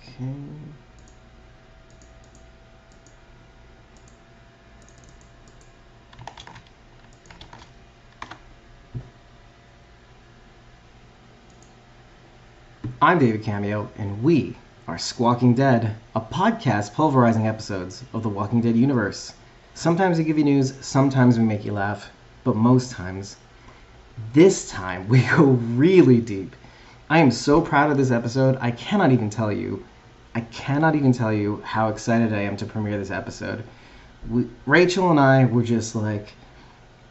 Okay. I'm David Cameo, and we are Squawking Dead, a podcast pulverizing episodes of the Walking Dead universe. Sometimes we give you news, sometimes we make you laugh, but most times, this time, we go really deep. I am so proud of this episode, I cannot even tell you how excited I am to premiere this episode. Rachel and I were just like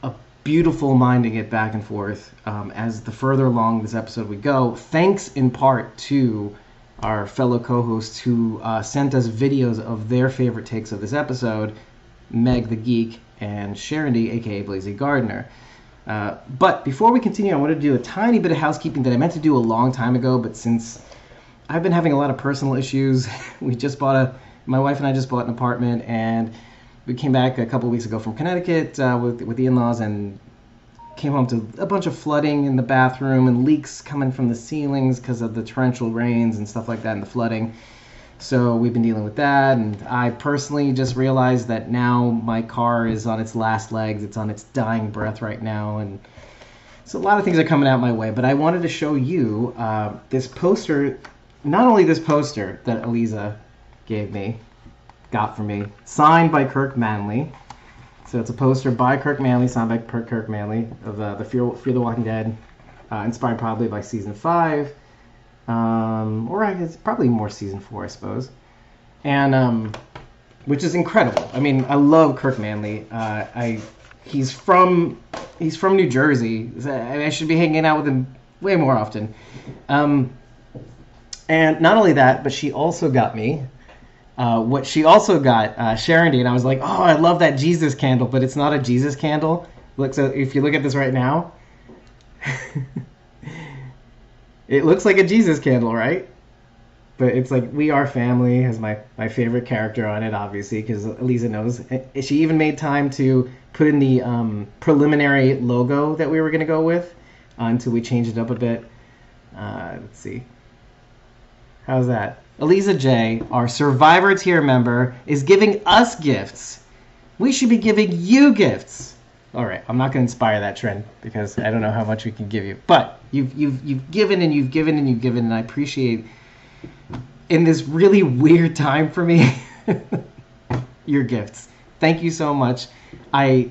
a beautiful minding it back and forth as the further along this episode we go, thanks in part to our fellow co-hosts who sent us videos of their favorite takes of this episode, Meg the Geek and Sharondy, aka Blazy Gardner. But before we continue, I want to do a tiny bit of housekeeping that I meant to do a long time ago, but since I've been having a lot of personal issues, my wife and I just bought an apartment, and we came back a couple of weeks ago from Connecticut with the in-laws, and came home to a bunch of flooding in the bathroom and leaks coming from the ceilings because of the torrential rains and stuff like that and the flooding. So we've been dealing with that, and I personally just realized that now my car is on its last legs. It's on its dying breath right now, and so a lot of things are coming out my way. But I wanted to show you this poster, not only this poster that Eliza got for me, signed by Kirk Manley. So it's a poster by Kirk Manley, signed by Kirk Manley, of the Fear the Walking Dead, inspired probably by Season 5. Or I guess probably more Season 4, I suppose. And which is incredible. I mean, I love Kirk Manley. He's from New Jersey. I should be hanging out with him way more often. And not only that, but she also got me Sharondy, and I was like, oh, I love that Jesus candle, but it's not a Jesus candle. Look, so if you look at this right now, it looks like a Jesus candle, right? But it's like We Are Family has my favorite character on it, obviously, because Eliza knows. She even made time to put in the preliminary logo that we were going to go with until we changed it up a bit. Let's see. How's that? Eliza J., our Survivor tier member, is giving us gifts. We should be giving you gifts. All right, I'm not going to inspire that trend because I don't know how much we can give you. But you've given and you've given and you've given, and I appreciate, in this really weird time for me, your gifts. Thank you so much. I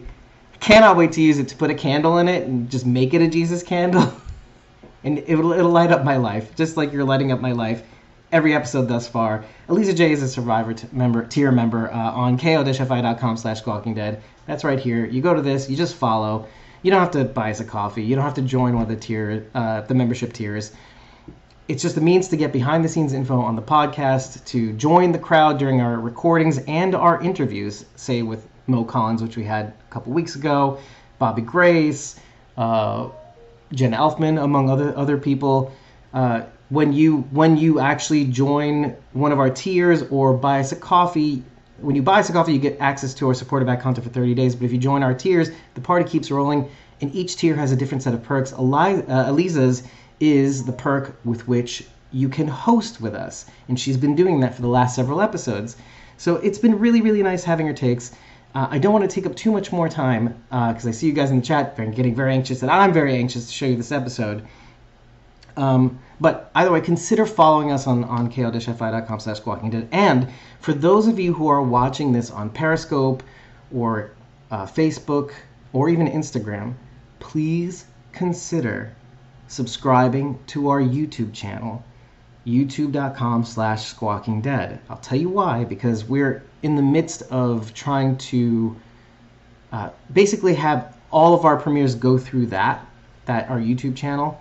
cannot wait to use it to put a candle in it and just make it a Jesus candle. And it'll light up my life, just like you're lighting up my life every episode thus far. Eliza J. is a Survivor tier member on ko-fi.com/squawkingdead. That's right here. You go to this, you just follow. You don't have to buy us a coffee. You don't have to join one of the membership tiers. It's just a means to get behind-the-scenes info on the podcast, to join the crowd during our recordings and our interviews, say with Mo Collins, which we had a couple weeks ago, Bobby Grace, Jenna Elfman, among other people. When you actually join one of our tiers or buy us a coffee, when you buy us a coffee, you get access to our supporter back content for 30 days. But if you join our tiers, the party keeps rolling, and each tier has a different set of perks. Eliza's is the perk with which you can host with us, and she's been doing that for the last several episodes. So it's been really, really nice having her takes. I don't want to take up too much more time because I see you guys in the chat getting very anxious, and I'm very anxious to show you this episode. But either way, consider following us on ko-fi.com/squawkingdead. And for those of you who are watching this on Periscope or Facebook or even Instagram, please consider subscribing to our YouTube channel, youtube.com/squawkingdead. I'll tell you why, because we're in the midst of trying to basically have all of our premieres go through that our YouTube channel.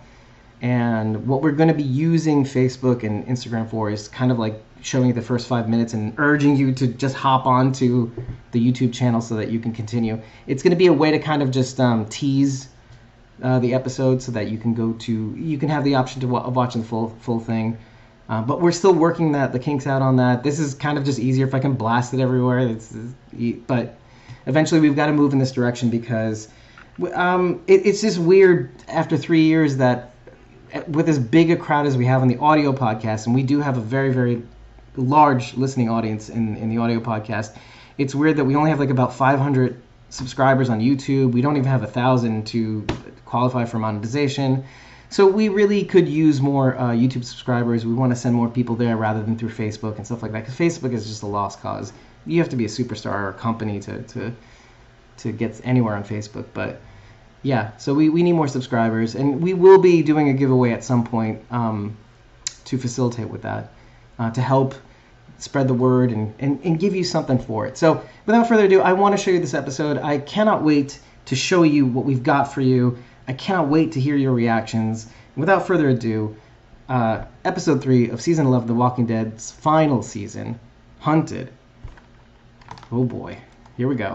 And what we're going to be using Facebook and Instagram for is kind of like showing you the first 5 minutes and urging you to just hop on to the YouTube channel so that you can continue. It's going to be a way to kind of just tease the episode so that you can have the option of watching the full thing. But we're still working the kinks out on that. This is kind of just easier if I can blast it everywhere. But eventually we've got to move in this direction because it's just weird after 3 years that with as big a crowd as we have on the audio podcast, and we do have a very, very large listening audience in the audio podcast. It's weird that we only have like about 500 subscribers on YouTube. We don't even have 1,000 to qualify for monetization. So we really could use more YouTube subscribers. We want to send more people there rather than through Facebook and stuff like that, because Facebook is just a lost cause. You have to be a superstar or a company to get anywhere on Facebook. But yeah, so we need more subscribers, and we will be doing a giveaway at some point to facilitate with that, to help spread the word and give you something for it. So without further ado, I want to show you this episode. I cannot wait to show you what we've got for you. I cannot wait to hear your reactions. Without further ado, episode 3 of season 11 of The Walking Dead's final season, Hunted. Oh boy, here we go.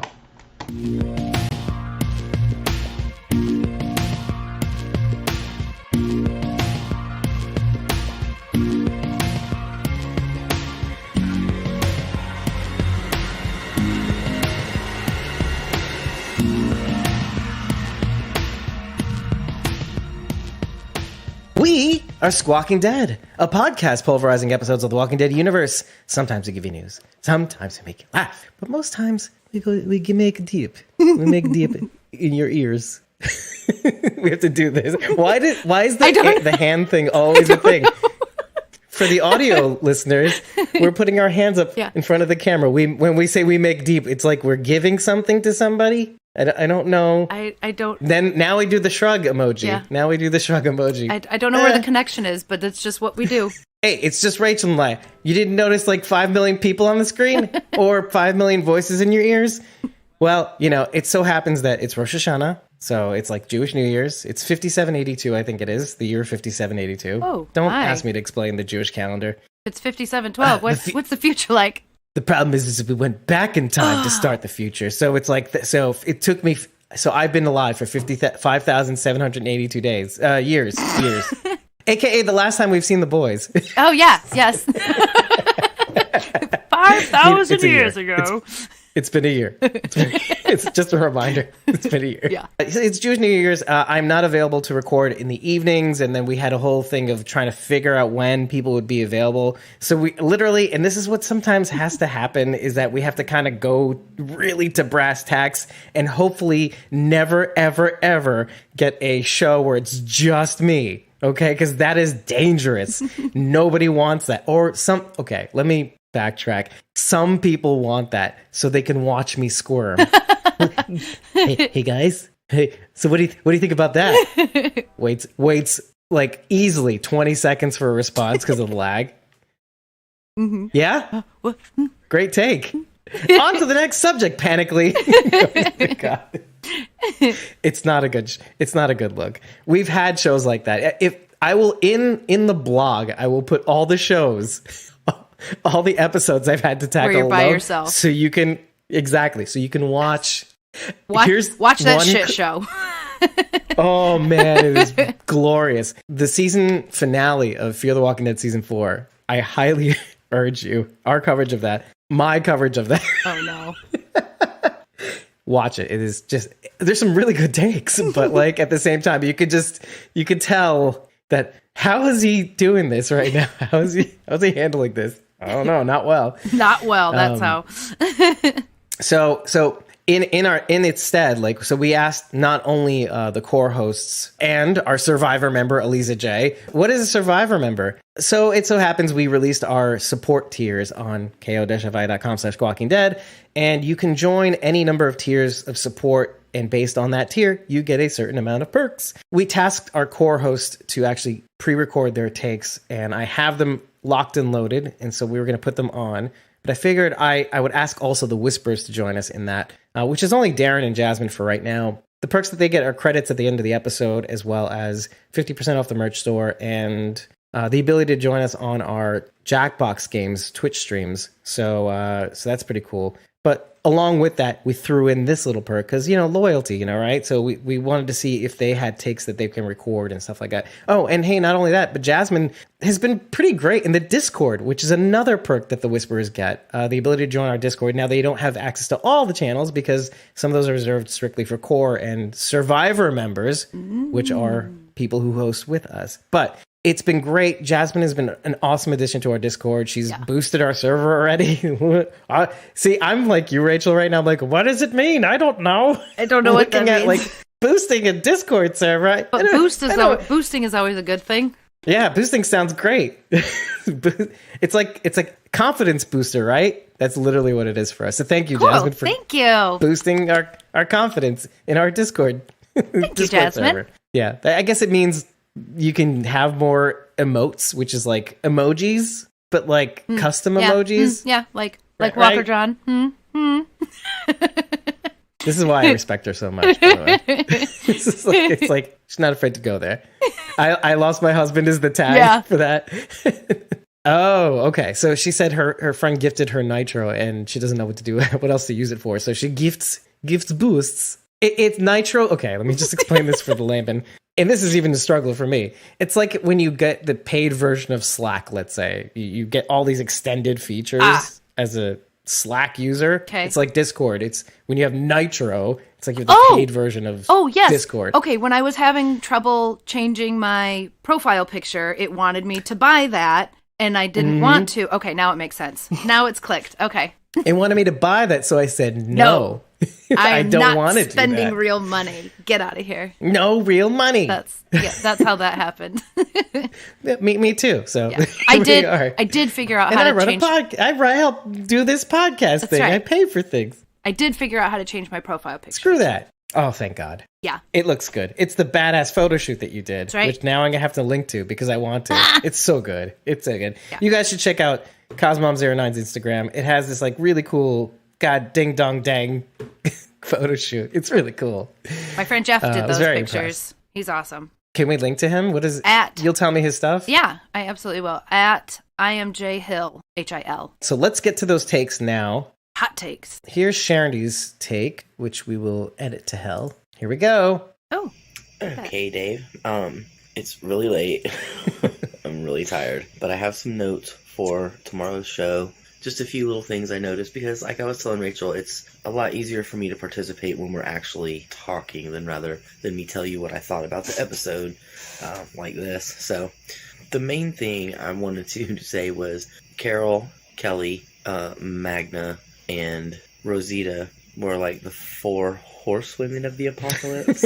We are Squawking Dead, a podcast pulverizing episodes of the Walking Dead universe. Sometimes we give you news, sometimes we make you laugh, but most times we make deep. We make deep in your ears. We have to do this. Why is the hand thing always a thing? For the audio listeners, we're putting our hands up in front of the camera. When we say we make deep, it's like we're giving something to somebody. I don't know. I don't. Then now we do the shrug emoji. Yeah. Now we do the shrug emoji. I don't know where the connection is, but that's just what we do. Hey, it's just Rachel and I. You didn't notice like 5 million people on the screen or 5 million voices in your ears? Well, it so happens that it's Rosh Hashanah. So it's like Jewish New Year's. It's 5782, I think it is. The year 5782. Oh, don't ask me to explain the Jewish calendar. It's 5712. What's the future like? The problem is we went back in time to start the future. So it's like, so it took me, so I've been alive for 5,782 days, years. AKA the last time we've seen the boys. Oh, yes. 5,000 years ago. It's been a year. It's just a reminder. It's been a year. Yeah. It's Jewish New Year's. I'm not available to record in the evenings. And then we had a whole thing of trying to figure out when people would be available. So we literally, and this is what sometimes has to happen, is that we have to kind of go really to brass tacks and hopefully never, ever, ever get a show where it's just me. Okay? Because that is dangerous. Nobody wants that. Okay, let me backtrack. Some people want that so they can watch me squirm. hey guys. Hey, so what do you think about that? Waits like easily 20 seconds for a response because of the lag. Mm-hmm. Yeah? Great take. On to the next subject, panically. God. It's not a good look. We've had shows like that. If I will in the blog, I will put all the shows, all the episodes I've had to tackle where you're by alone, yourself. so you can watch that shit show. Oh man, it is glorious. The season finale of Fear the Walking Dead season 4. I highly urge you, our coverage of that, my coverage of that. Oh no. Watch it. It is just, there's some really good takes, but like at the same time, you could tell that how is he doing this right now? How's he handling this? I don't know, not well. Not well, that's how. So in its stead, like, so we asked not only the core hosts and our Survivor member, Eliza J. What is a Survivor member? So it so happens we released our support tiers on ko-fi.com/squawkingdead, and you can join any number of tiers of support, and based on that tier, you get a certain amount of perks. We tasked our core host to actually pre-record their takes, and I have them locked and loaded, and so we were going to put them on. But I figured I would ask also the Whispers to join us in that, which is only Darren and Jasmine for right now. The perks that they get are credits at the end of the episode, as well as 50% off the merch store, and the ability to join us on our Jackbox Games Twitch streams. So that's pretty cool. But along with that, we threw in this little perk because, loyalty, right? So we wanted to see if they had takes that they can record and stuff like that. Oh, and hey, not only that, but Jasmine has been pretty great in the Discord, which is another perk that the Whisperers get. The ability to join our Discord. Now, they don't have access to all the channels because some of those are reserved strictly for core and Survivor members, which are people who host with us. But It's been great. Jasmine has been an awesome addition to our Discord. She's boosted our server already. See, I'm like you, Rachel, right now. I'm like, what does it mean? I don't know. I don't know what that means. Looking at like boosting a Discord server. But boosting is always a good thing. Yeah, boosting sounds great. It's like confidence booster, right? That's literally what it is for us. So thank you, Jasmine, for boosting our confidence in our Discord. Thank you, Jasmine. Server. Yeah, I guess it means you can have more emotes, which is like emojis, but like custom emojis. Yeah, like Walker John. This is why I respect her so much, by the way. It's like she's not afraid to go there. I lost my husband is the tag for that. Oh, okay. So she said her friend gifted her nitro and she doesn't know what to do, what else to use it for. So she gifts boosts. It's nitro. Okay, let me just explain this for the layman. And this is even a struggle for me. It's like when you get the paid version of Slack, let's say, you get all these extended features as a Slack user. Okay. It's like Discord. It's when you have Nitro, it's like you have the paid version of Discord. Okay, when I was having trouble changing my profile picture, it wanted me to buy that, and I didn't want to. Okay, now it makes sense. Now it's clicked. Okay. It wanted me to buy that, so I said no. I don't want to do that. Spending real money. Get out of here. No real money. That's how that happened. me too. So I did figure out how to change. I help do this podcast thing. Right. I pay for things. I did figure out how to change my profile picture. Screw that. Oh, thank God. Yeah. It looks good. It's the badass photo shoot that you did, which now I'm going to have to link to because I want to. It's so good. It's so good. Yeah. You guys should check out Cosmom09's Instagram. It has this like really cool, God ding dong dang photo shoot. It's really cool. My friend Jeff did those pictures. Impressed. He's awesome. Can we link to him? What is it? You'll tell me his stuff? Yeah, I absolutely will. At IamJHill, HIL. So let's get to those takes now. Hot takes. Here's Sharondy's take, which we will edit to hell. Here we go. Oh. Okay, Dave. It's really late. I'm really tired. But I have some notes for tomorrow's show. Just a few little things I noticed because, like I was telling Rachel, it's a lot easier for me to participate when we're actually talking than me tell you what I thought about the episode like this. So the main thing I wanted to say was Carol, Kelly, Magna, and Rosita were like the 4 horsewomen of the apocalypse.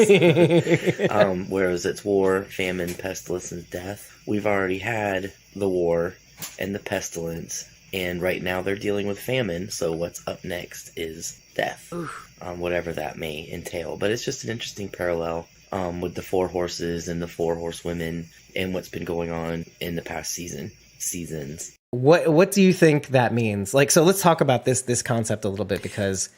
Whereas it's war, famine, pestilence, and death. We've already had the war and the pestilence. And right now they're dealing with famine, so what's up next is death, whatever that may entail. But it's just an interesting parallel with the 4 horses and the 4 horsewomen and what's been going on in the past seasons. What do you think that means? Like, so let's talk about this concept a little bit because...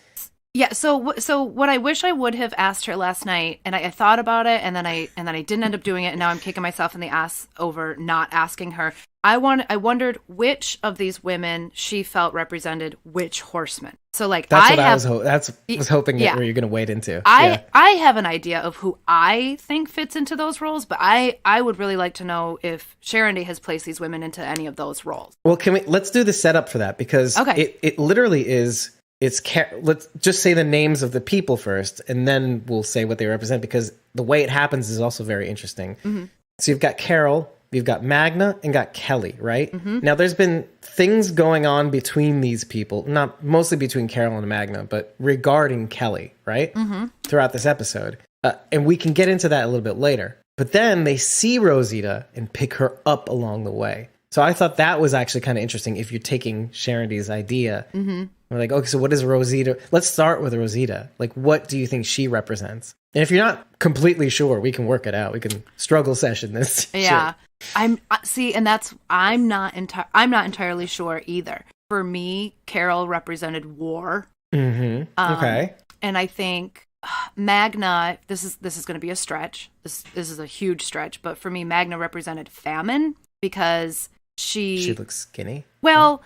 Yeah, so what I wish I would have asked her last night, and I thought about it, and then I didn't end up doing it, and now I'm kicking myself in the ass over not asking her. I wondered which of these women she felt represented which horseman. So like I was hoping that you're going to wade into. I have an idea of who I think fits into those roles, but I would really like to know if Sharon has placed these women into any of those roles. Well, let's do the setup for that because it literally is. Let's just say the names of the people first, and then we'll say what they represent because the way it happens is also very interesting. Mm-hmm. So you've got Carol, you've got Magna, and got Kelly, right? Mm-hmm. Now there's been things going on between these people, not mostly between Carol and Magna, but regarding Kelly, right? Mm-hmm. Throughout this episode. And we can get into that a little bit later. But then they see Rosita and pick her up along the way. So I thought that was actually kind of interesting if you're taking Sharondy's idea. Mm-hmm. We're like, okay, so what is Rosita? Let's start with Rosita. Like, what do you think she represents? And if you're not completely sure, we can work it out. We can struggle session this. Yeah, shit. I'm not entirely sure either. For me, Carol represented war. Mm-hmm. Okay. And I think Magna. This is going to be a stretch. This is a huge stretch. But for me, Magna represented famine because she looks skinny. Well,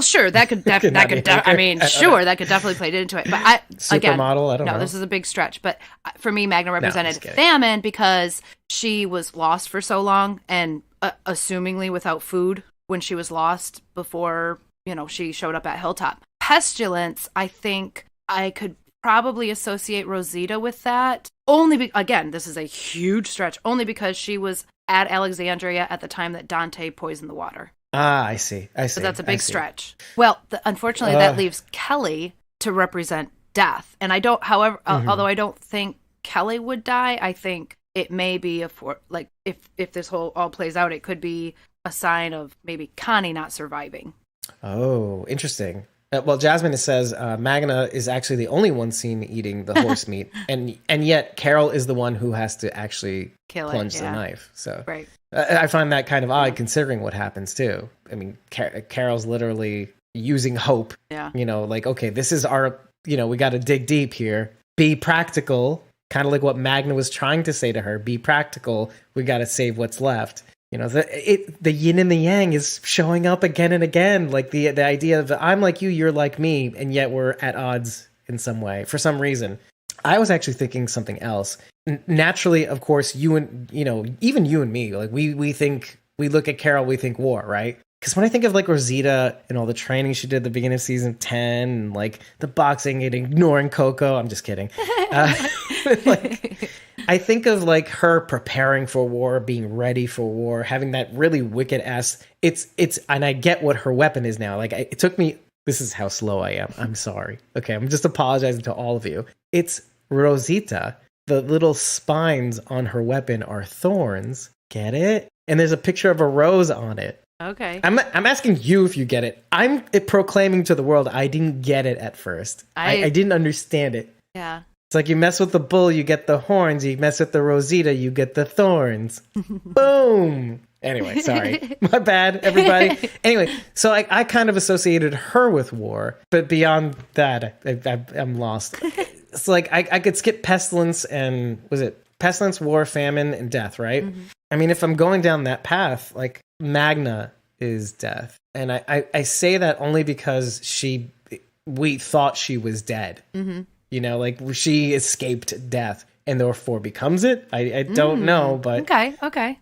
sure, that could that could definitely play into it. But supermodel, I don't know. This is a big stretch. But for me, Magna represented famine because she was lost for so long and assumingly without food when she was lost before, she showed up at Hilltop. Pestilence, I think I could probably associate Rosita with that. Again, this is a huge stretch, only because she was at Alexandria at the time that Dante poisoned the water. Ah, I see. So that's a big stretch. Well, unfortunately, that leaves Kelly to represent death. And I don't, however, although I don't think Kelly would die, I think it may be if this whole all plays out, it could be a sign of maybe Connie not surviving. Oh, interesting. Well, Jasmine says Magna is actually the only one seen eating the horse meat, and yet Carol is the one who has to actually plunge the knife. So right. I find that kind of odd considering what happens too. I mean, Carol's literally using hope. Yeah. Like, okay, this is our, we got to dig deep here. Be practical, kind of like what Magna was trying to say to her. Be practical. We got to save what's left. The yin and the yang is showing up again and again. Like the idea of I'm like you, you're like me, and yet we're at odds in some way for some reason. I was actually thinking something else. Naturally, of course, you and even you and me, like we look at Carol, we think war, right? Because when I think of like Rosita and all the training she did at the beginning of season 10, and like the boxing and ignoring Coco, I'm just kidding. I think of like her preparing for war, being ready for war, having that really wicked ass. It's, and I get what her weapon is now. Like it took me. This is how slow I am. I'm sorry. Okay, I'm just apologizing to all of you. It's Rosita. The little spines on her weapon are thorns. Get it? And there's a picture of a rose on it. Okay. I'm asking you if you get it. I'm proclaiming to the world I didn't get it at first. I didn't understand it. Yeah. It's like you mess with the bull, you get the horns. You mess with the Rosita, you get the thorns. Boom. Anyway, sorry. My bad, everybody. Anyway, so I kind of associated her with war. But beyond that, I'm lost. It's like I could skip pestilence and, was it pestilence, war, famine, and death, right? Mm-hmm. I mean, if I'm going down that path, like Magna is death. And I say that only because we thought she was dead. Mm-hmm. Like she escaped death and therefore becomes it. I don't know, but okay.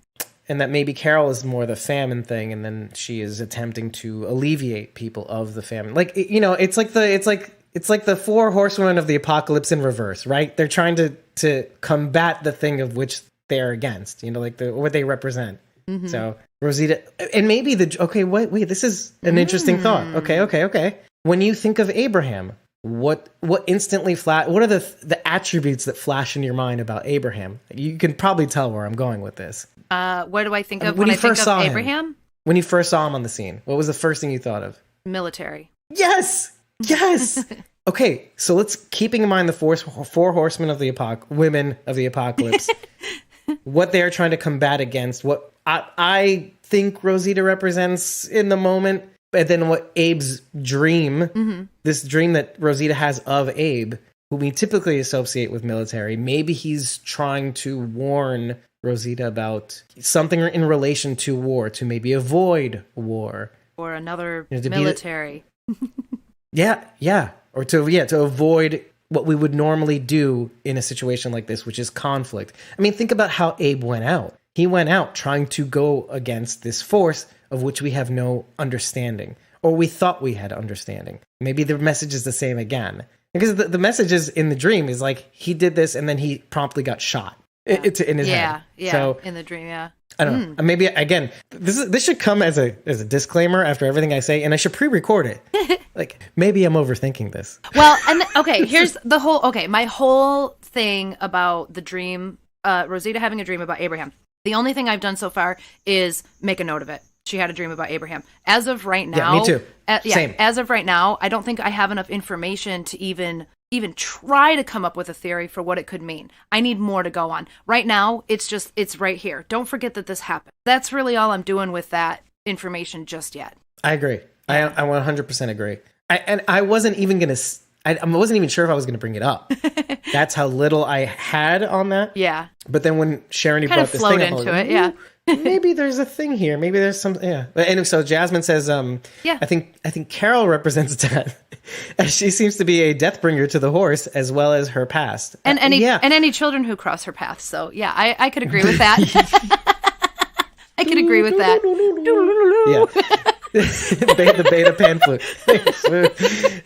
And that maybe Carol is more the famine thing, and then she is attempting to alleviate people of the famine. Like it's like the four horsewomen of the apocalypse in reverse, right? They're trying to combat the thing of which they're against. Like what they represent. Mm-hmm. So Rosita, and maybe wait, this is an interesting thought. Okay. When you think of Abraham, what instantly what are the attributes that flash in your mind about Abraham? You can probably tell where I'm going with this. What do I think of when I think of Abraham? When you first saw him on the scene, what was the first thing you thought of? Military. Yes. Okay, so let's keeping in mind the four horsemen of the women of the apocalypse. What they are trying to combat against, what I think Rosita represents in the moment. And then what Abe's dream, this dream that Rosita has of Abe, who we typically associate with military, maybe he's trying to warn Rosita about something in relation to war, to maybe avoid war. Or another military. Yeah. Or to avoid what we would normally do in a situation like this, which is conflict. I mean, think about how Abe went out. He went out trying to go against this force of which we have no understanding, or we thought we had understanding. Maybe the message is the same again. Because the message is in the dream is like, he did this and then he promptly got shot in his head. Yeah, so, in the dream, yeah. I don't know. Maybe, again, this should come as a disclaimer after everything I say, and I should pre-record it. Like, maybe I'm overthinking this. Well, and here's my whole thing about the dream, Rosita having a dream about Abraham. The only thing I've done so far is make a note of it. She had a dream about Abraham. As of right now, yeah, me too. Same. As of right now, I don't think I have enough information to even try to come up with a theory for what it could mean. I need more to go on. Right now, it's right here. Don't forget that this happened. That's really all I'm doing with that information just yet. I agree. I 100% agree. I wasn't even going to... I wasn't even sure if I was going to bring it up. That's how little I had on that. Yeah. But then when Sharon brought this thing up, into it, yeah. Maybe there's a thing here. Maybe there's some, yeah. And so Jasmine says, I think Carol represents death, as she seems to be a death bringer to the horse as well as her past. And any children who cross her path. So yeah, I could agree with that. I could agree with that. Yeah. the beta pan flute.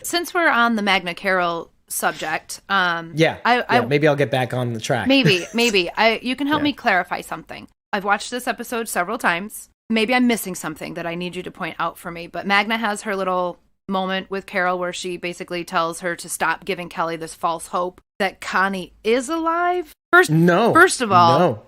Since we're on the Magna Carol subject, maybe I'll get back on the track. maybe you can help me clarify something. I've watched this episode several times. Maybe I'm missing something that I need you to point out for me, but Magna has her little moment with Carol where she basically tells her to stop giving Kelly this false hope that Connie is alive. First of all,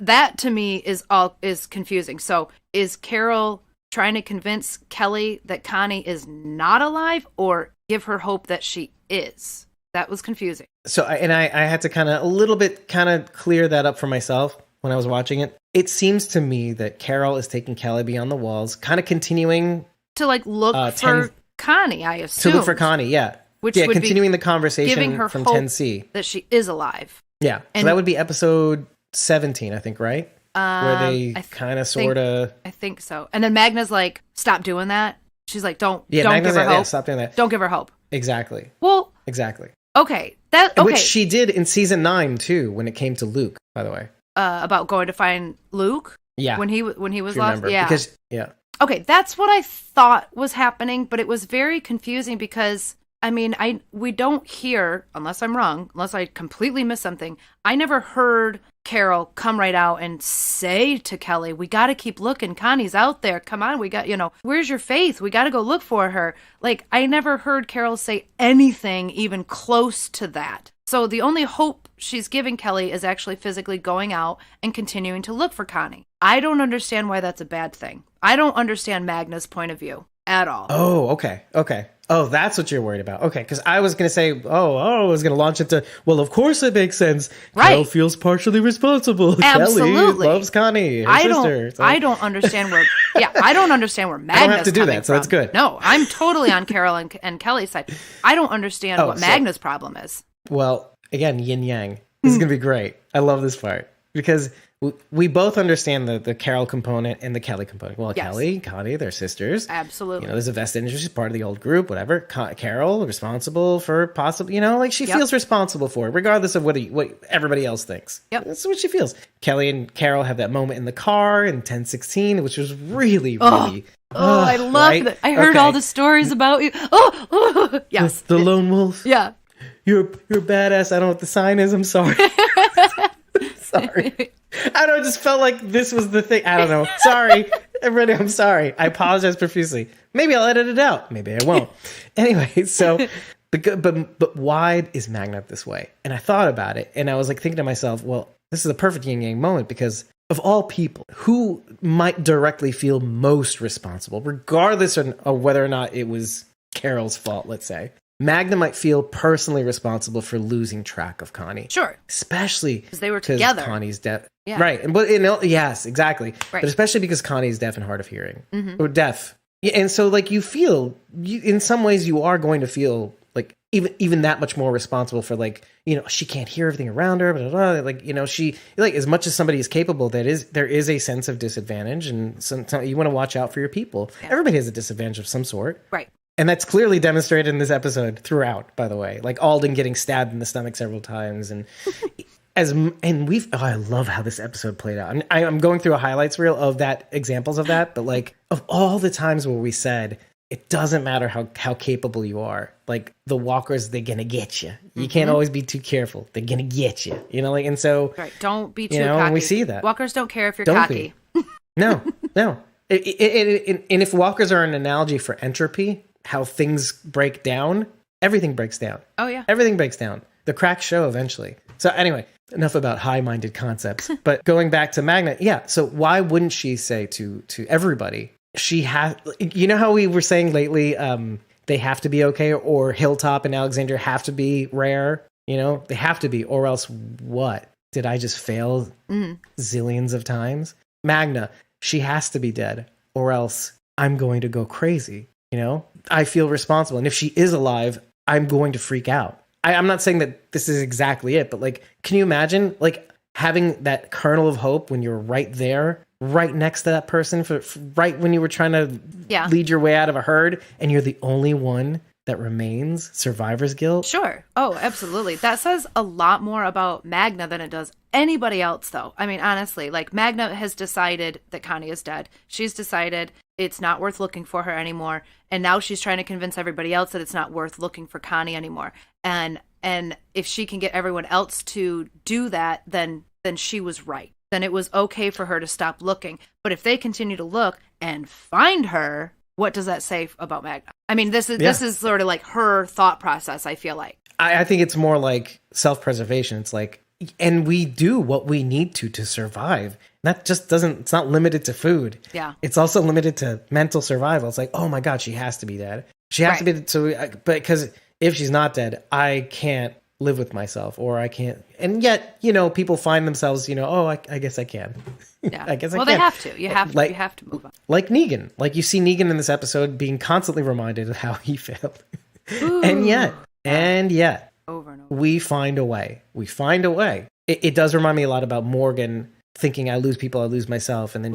that to me is confusing. So is Carol trying to convince Kelly that Connie is not alive, or give her hope that she is? That was confusing. So I had to kind of clear that up for myself when I was watching it. It seems to me that Carol is taking Kelly beyond the walls, kind of continuing to like look for Connie, I assume. To look for Connie, yeah. Which would continuing the conversation giving her from hope 10C. That she is alive. Yeah. So that would be episode 17, I think, right? Where they kind of sort of... I think so. And then Magna's like, stop doing that. She's like, don't give her hope. Yeah, stop doing that. Don't give her hope. Exactly. Well... Exactly. Okay. Which she did in season 9, too, when it came to Luke, by the way. About going to find Luke? Yeah. When he was lost? Remember. Yeah. Yeah. Okay, that's what I thought was happening, but it was very confusing because, I mean, we don't hear, unless I'm wrong, unless I completely missed something, I never heard Carol come right out and say to Kelly, we got to keep looking. Connie's out there. Come on, we got, where's your faith? We got to go look for her. Like, I never heard Carol say anything even close to that. So the only hope she's giving Kelly is actually physically going out and continuing to look for Connie. I don't understand why that's a bad thing. I don't understand Magna's point of view at all. Oh, okay. Oh, that's what you're worried about. Okay, because I was going to say, I was going to launch into, well, of course it makes sense. Right. Carol feels partially responsible. Absolutely. Kelly loves Connie, her sister. I don't understand where, I don't understand where Magna's I don't have to do that, from. so that's good. No, I'm totally on Carol and Kelly's side. I don't understand what Magna's problem is. Well, again, yin yang. This is going to be great. I love this part because we both understand the Carol component and the Kelly component. Well, yes. Kelly, Connie, they're sisters. Absolutely. There's a vested interest. She's part of the old group, whatever. Carol, responsible for possibly, she feels responsible for it, regardless of what everybody else thinks. Yep. That's what she feels. Kelly and Carol have that moment in the car in 1016, which was really, really... I loved it. I heard all the stories about you. Yes. The lone wolf. Yeah. You're badass. I don't know what the sign is. I'm sorry. Sorry. I don't know. It just felt like this was the thing. I don't know. Sorry. Everybody, I'm sorry. I apologize profusely. Maybe I'll edit it out. Maybe I won't. Anyway, so, but why is Magna this way? And I thought about it, and I was like thinking to myself, well, this is a perfect yin yang moment because of all people, who might directly feel most responsible, regardless of whether or not it was Carol's fault, let's say. Magna might feel personally responsible for losing track of Connie. Sure. Especially because they were together. Connie's deaf. Yeah. Right. Yes, exactly. Right. But especially because Connie's deaf and hard of hearing. Mm-hmm. Or deaf. Yeah, and so like in some ways you are going to feel like even that much more responsible for like, she can't hear everything around her, blah, blah, blah. Like, she, like, as much as somebody is capable, there is a sense of disadvantage, and sometimes you want to watch out for your people. Yeah. Everybody has a disadvantage of some sort. Right. And that's clearly demonstrated in this episode throughout, by the way. Like Alden getting stabbed in the stomach several times. And I love how this episode played out. I'm going through a highlights reel of examples of that. But like of all the times where we said, it doesn't matter how capable you are. Like the walkers, they're going to get you. You can't always be too careful. They're going to get you. And so. Right. Don't be too cocky. And we see that. Walkers don't care if you're cocky. No. And if walkers are an analogy for entropy, how things break down, everything breaks down. Oh, yeah. Everything breaks down. The cracks show eventually. So anyway, enough about high-minded concepts. But going back to Magna, yeah, so why wouldn't she say to everybody, she has, how we were saying lately, they have to be okay, or Hilltop and Alexandria have to be rare, they have to be, or else what? Did I just fail zillions of times? Magna, she has to be dead, or else I'm going to go crazy. I feel responsible. And if she is alive, I'm going to freak out. I'm not saying that this is exactly it, but like, can you imagine like having that kernel of hope when you're right there, right next to that person for right when you were trying to lead your way out of a herd and you're the only one that remains, survivor's guilt? Sure. Oh, absolutely. That says a lot more about Magna than it does anybody else, though. I mean, honestly, like Magna has decided that Connie is dead. She's decided it's not worth looking for her anymore. And now she's trying to convince everybody else that it's not worth looking for Connie anymore. And if she can get everyone else to do that, then she was right. then it was okay for her to stop looking. But if they continue to look and find her, what does that say about Magna? I mean, this is sort of like her thought process, I feel like. I think it's more like self-preservation. It's like, and we do what we need to survive. That just it's not limited to food. Yeah. It's also limited to mental survival. It's like, oh my God, she has to be dead. She has to be dead. So, but because if she's not dead, I can't live with myself, or I can't. And yet, people find themselves, I guess I can. Yeah. I guess I can. Well, they have to. You have to move on. Like Negan. Like you see Negan in this episode being constantly reminded of how he failed. And yet, over and over, we find a way. It does remind me a lot about Morgan thinking, I lose people, I lose myself. And then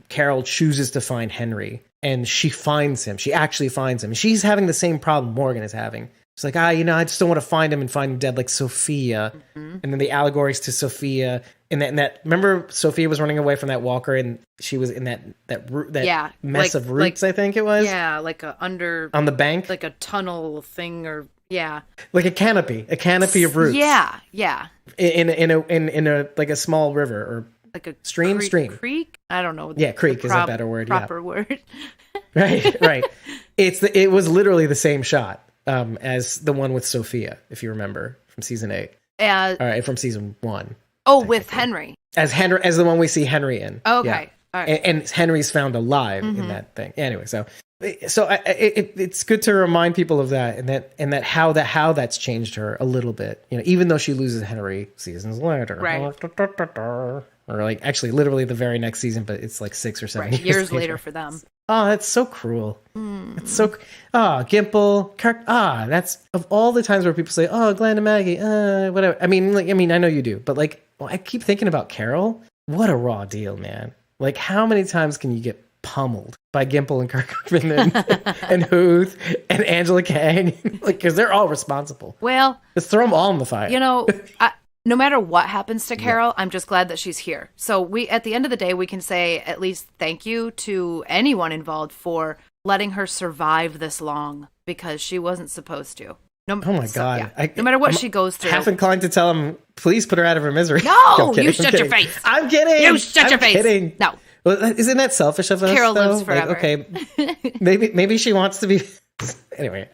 Carol chooses to find Henry, and she finds him. She actually finds him. She's having the same problem Morgan is having. She's like, I just don't want to find him and find him dead like Sophia. Mm-hmm. And then the allegories to Sophia. And that remember Sophia was running away from that walker, and she was in that mess of roots, I think it was. Yeah, like on the bank, like a tunnel thing, or like a canopy of roots. Yeah. In a like a small river or like a stream. Creek. I don't know. Yeah, creek is a better word. Proper word. Right. It was literally the same shot as the one with Sophia, if you remember from season 8. All right, from season 1. Oh, with Henry. As the one we see Henry in. Oh, okay. Yeah. All right. And Henry's found alive in that thing. Anyway, so it's good to remind people of that, and that how that's changed her a little bit. Even though she loses Henry seasons later, right? Or like actually literally the very next season, but it's like 6 or 7 years later for them. Oh, that's so cruel. It's so Gimple, Kirk. That's of all the times where people say, "Oh, Glenn and Maggie," whatever. I mean, I know you do, but like, I keep thinking about Carol. What a raw deal, man! Like, how many times can you get pummeled by Gimple and Kirkman and Huth and Angela Kang? Like, because they're all responsible. Well, let's throw them all in the fire. No matter what happens to Carol, I'm just glad that she's here. So at the end of the day, we can say at least thank you to anyone involved for letting her survive this long, because she wasn't supposed to. Oh my God. Yeah. No matter what she goes through. Half inclined to tell him, please put her out of her misery. No, you shut your face. I'm kidding. You shut your face. Kidding. No. Well, isn't that selfish of us? Carol though? lives forever. Like, okay, maybe she wants to be. Anyway,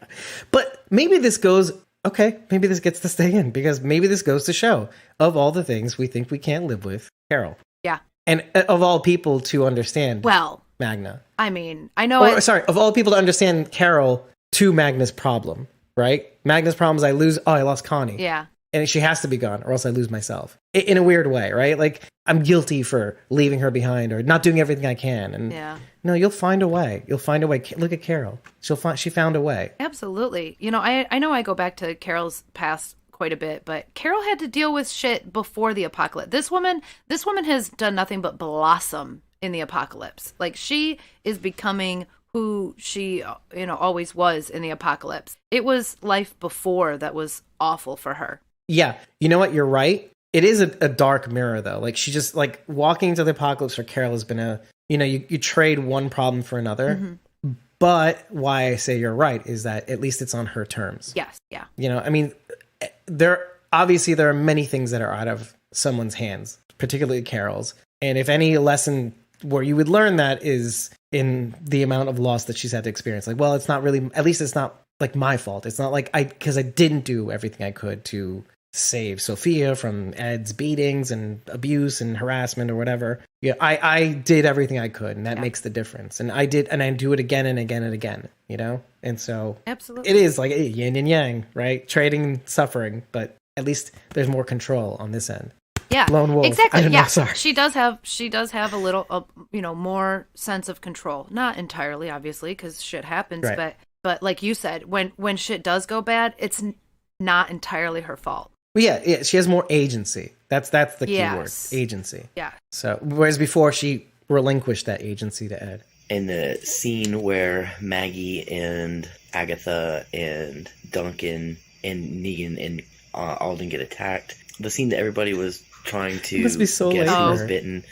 but maybe this goes. Okay, maybe this gets to stay in, because maybe this goes to show, of all the things we think we can't live with, Carol. Yeah. And of all people to understand Magna. I mean, I know. Of all people to understand Carol to Magna's problem, right? Magna's problem is I lost Connie. Yeah. And she has to be gone, or else I lose myself. In a weird way, right? Like, I'm guilty for leaving her behind or not doing everything I can. And no, you'll find a way. You'll find a way. Look at Carol. She found a way. Absolutely. I know I go back to Carol's past quite a bit, but Carol had to deal with shit before the apocalypse. This woman has done nothing but blossom in the apocalypse. Like, she is becoming who she, always was in the apocalypse. It was life before that was awful for her. Yeah. You know what? You're right. It is a dark mirror, though. Like, she just, like, walking into the apocalypse for Carol has been you trade one problem for another. Mm-hmm. But why I say you're right is that at least it's on her terms. Yes. Yeah. I mean, there are many things that are out of someone's hands, particularly Carol's. And if any lesson where you would learn that is in the amount of loss that she's had to experience. Like, well, it's not really, at least it's not like my fault. It's not like because I didn't do everything I could to save Sophia from Ed's beatings and abuse and harassment or whatever. Yeah, I did everything I could, and that makes the difference. And I do it again and again and again, And so absolutely, it is like yin and yang, right? Trading suffering, but at least there's more control on this end. Yeah, lone wolf. Exactly. Yeah, sorry. She does have a little, more sense of control. Not entirely, obviously, because shit happens. Right. But like you said, when shit does go bad, it's not entirely her fault. Well, yeah, she has more agency. That's the key word, agency. Yeah. So whereas before she relinquished that agency to Ed. In the scene where Maggie and Agatha and Duncan and Negan and Alden get attacked, the scene that everybody was trying to must be so guess late who was bitten.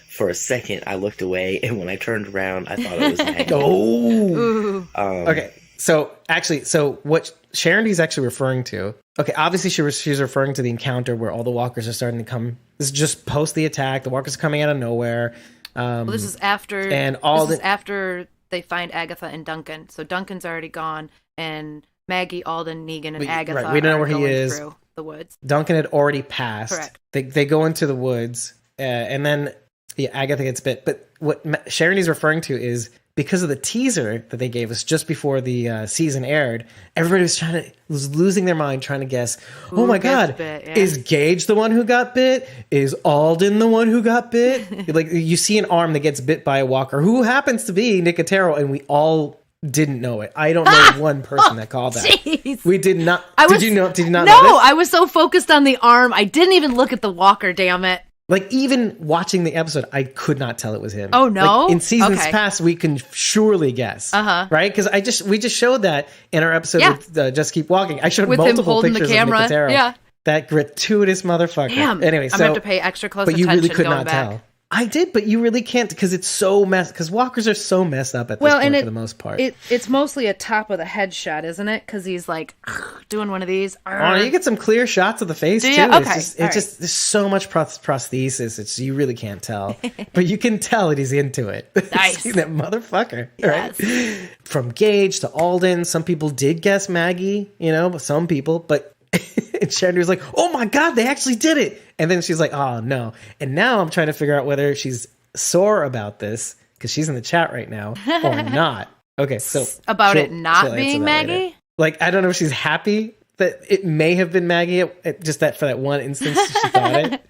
For a second, I looked away, and when I turned around, I thought it was Maggie. Oh. Okay. So what Sharondy's actually referring to, okay, obviously she's referring to the encounter where all the walkers are starting to come. This is just post the attack. The walkers are coming out of nowhere. This is after after they find Agatha and Duncan. So Duncan's already gone, and Maggie, Alden, Negan, and Agatha right, we don't know where he is. Through the woods. Duncan had already passed. Correct. They go into the woods, and then Agatha gets bit. But what Sharondy's referring to is because of the teaser that they gave us just before the season aired, everybody was losing their mind trying to guess, oh my God, is Gage the one who got bit? Is Alden the one who got bit? Like, you see an arm that gets bit by a walker who happens to be Nicotero, and we all didn't know it. I don't know one person that called that. Jeez. We did not. Did you not No, notice? I was so focused on the arm. I didn't even look at the walker, damn it. Like, even watching the episode, I could not tell it was him. Oh, no? Like, in seasons past, we can surely guess. Uh-huh. Right? Because we just showed that in our episode with Just Keep Walking. I showed with multiple him pictures the camera. of Nicotero. Yeah. That gratuitous motherfucker. Damn. Anyway, I'm going to have to pay extra close attention. But you really could going not back. tell. I did, but you really can't, because it's so because walkers are so messed up at this point for the most part. It's mostly a top of the head shot, isn't it? Because he's like doing one of these. Oh, you get some clear shots of the face too. Okay. It's just there's so much prosthesis. You really can't tell, but you can tell that he's into it. Nice. See that motherfucker, yes. Right? From Gage to Alden, some people did guess Maggie, but some people, but. And Sharon was like, oh my God, they actually did it. And then she's like, oh no. And now I'm trying to figure out whether she's sore about this, because she's in the chat right now, or not. Okay, so. About it not being Maggie? Later. Like, I don't know if she's happy that it may have been Maggie, just that for that one instance she thought it.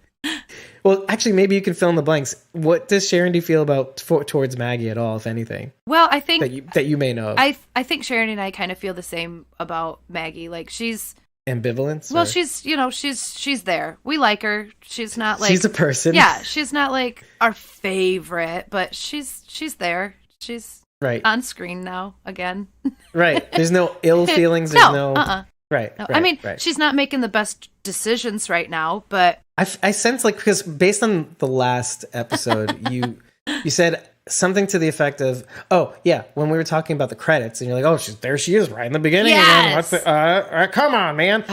Well, actually, maybe you can fill in the blanks. What does Sharon feel about towards Maggie at all, if anything? Well, I think. That you may know of. I think Sharon and I kind of feel the same about Maggie. Like, she's. Ambivalence? Well, she's there. We like her. She's not like she's a person. Yeah, she's not like our favorite, but she's there. She's right on screen now again. Right. There's no ill feelings. There's no. Right. No. Right. I mean, right. She's not making the best decisions right now, but I sense because based on the last episode, you said something to the effect of, oh yeah, when we were talking about the credits, and you're like, oh, there she is right in the beginning. Yes. Again. Come on, man.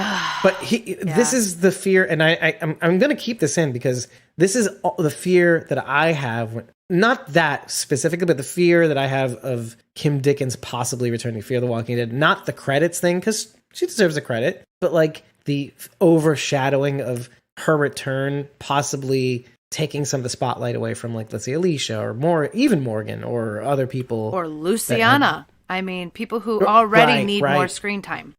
But this is the fear, and I'm going to keep this in because this is the fear that I have. Not that specifically, but the fear that I have of Kim Dickens possibly returning Fear the Walking Dead. Not the credits thing, because she deserves a credit, but like the overshadowing of her return possibly taking some of the spotlight away from, like, let's say Alicia or even Morgan or other people. Or Luciana. I mean, people who already need more screen time.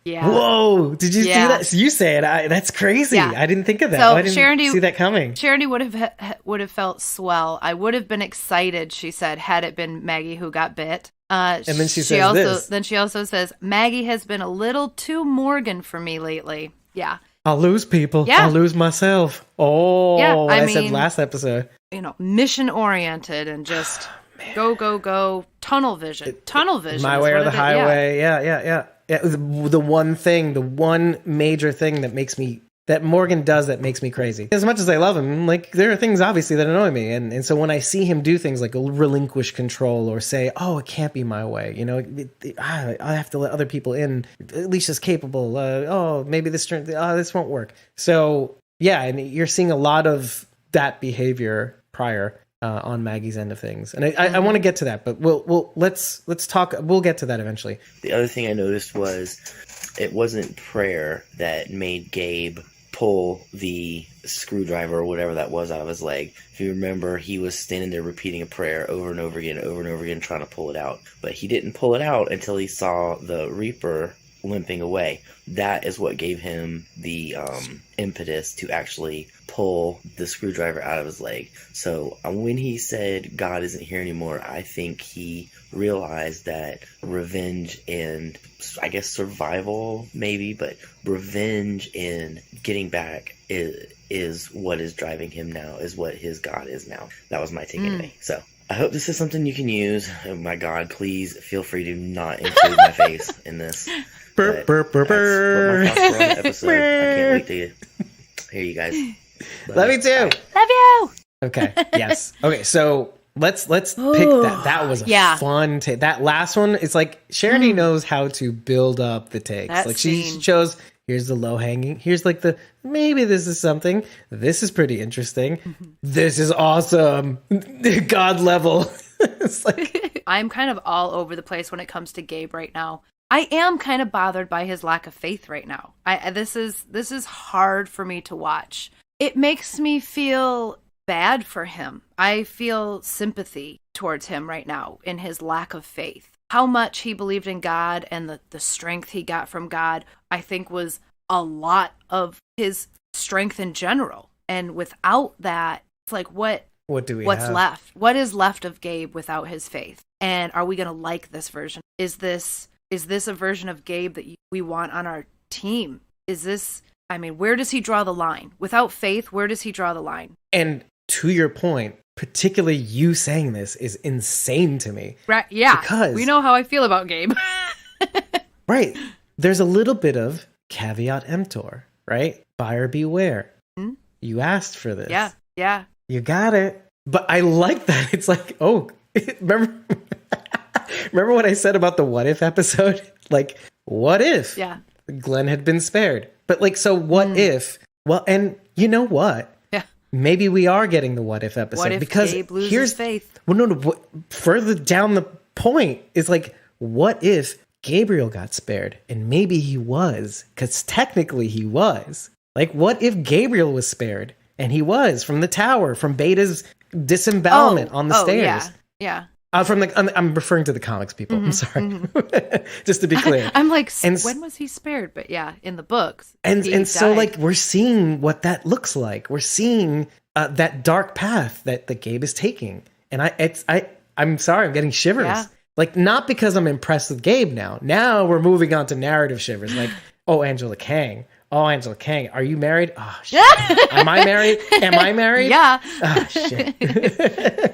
Yeah. Whoa! Did you see that? So you say it. That's crazy. Yeah. I didn't think of that. So I didn't see that coming. Charity would have felt swell. I would have been excited, she said, had it been Maggie who got bit. And then she says this. Then she also says, Maggie has been a little too Morgan for me lately. Yeah. I'll lose people. Yeah. I'll lose myself. Oh, yeah, I said last episode. Mission oriented and just go, tunnel vision. Tunnel vision. My way or the highway. Yeah. The one major thing that Morgan does that makes me crazy. As much as I love him, like, there are things obviously that annoy me. And so when I see him do things like relinquish control or say, oh, it can't be my way, I have to let other people in. Alicia's capable. Maybe this won't work. So yeah, and you're seeing a lot of that behavior prior on Maggie's end of things. And I want to get to that, but let's talk. We'll get to that eventually. The other thing I noticed was it wasn't prayer that made Gabe pull the screwdriver or whatever that was out of his leg. If you remember, he was standing there repeating a prayer over and over again, trying to pull it out. But he didn't pull it out until he saw the Reaper limping away. That is what gave him the impetus to actually pull the screwdriver out of his leg. So when he said God isn't here anymore, I think he realized that revenge and, I guess, survival maybe, but revenge and getting back is what is driving him now, is what his God is now. That was my take anyway. So I hope this is something you can use. Oh my God, please feel free to not include my face in this. That's what my thoughts were on the episode. I can't wait to hear you guys. Love you too. Love you. Okay. Yes. Okay. So Let's pick that. That was a fun take. That last one, it's like Charity knows how to build up the takes. That like scene. she chose, here's the low hanging. Here's like the, maybe this is something. This is pretty interesting. This is awesome. God level. It's like, I'm kind of all over the place when it comes to Gabe right now. I am kind of bothered by his lack of faith right now. This is hard for me to watch. It makes me feel bad for him. I feel sympathy towards him right now in his lack of faith. How much he believed in God and the strength he got from God, I think was a lot of his strength in general. And without that, it's like, what's have? left? What is left of Gabe without his faith? And are we going to like this version? Is this a version of Gabe that we want on our team? Where does he draw the line? Without faith, where does he draw the line? And to your point, particularly you saying this is insane to me. Right? Yeah. Because we know how I feel about Gabe. Right. There's a little bit of caveat emptor, right? Buyer beware. Mm-hmm. You asked for this. Yeah. Yeah. You got it. But I like that. It's like, remember what I said about the what if episode? Like, what if Glenn had been spared? But like, so what if? Well, and you know what? Yeah. Maybe we are getting the what if episode. What if because Gabe loses faith? Well, no. Further down the point is like, what if Gabriel got spared? And maybe he was, because technically he was. Like, what if Gabriel was spared? And he was, from the tower, from Beta's disembowelment on the stairs. Yeah. I'm referring to the comics, people. I'm sorry. Just to be clear. I'm like, when was he spared? But yeah, in the books. And so, like, we're seeing what that looks like. We're seeing that dark path that Gabe is taking. And I'm sorry, I'm getting shivers. Yeah. Like, not because I'm impressed with Gabe now. Now we're moving on to narrative shivers. Like, Angela Kang. Oh, Angela Kang, are you married? Oh, shit. Am I married? Yeah. Oh, shit.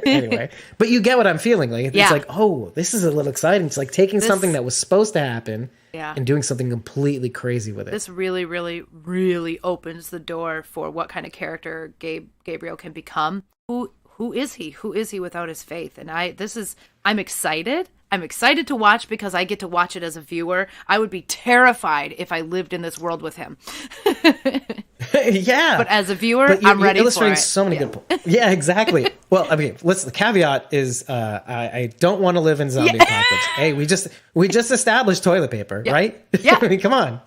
Anyway, but you get what I'm feeling. Like, it's like, this is a little exciting. It's like taking something that was supposed to happen and doing something completely crazy with it. This really, really, really opens the door for what kind of character Gabriel can become. Who is he? Who is he without his faith? And I'm excited. I'm excited to watch because I get to watch it as a viewer. I would be terrified if I lived in this world with him. Yeah. But as a viewer, I'm ready for it. Illustrating so many good points. Yeah, exactly. Well, I mean, the caveat is I don't want to live in zombie apocalypse. Hey, we just established toilet paper, right? Yeah. I mean, come on.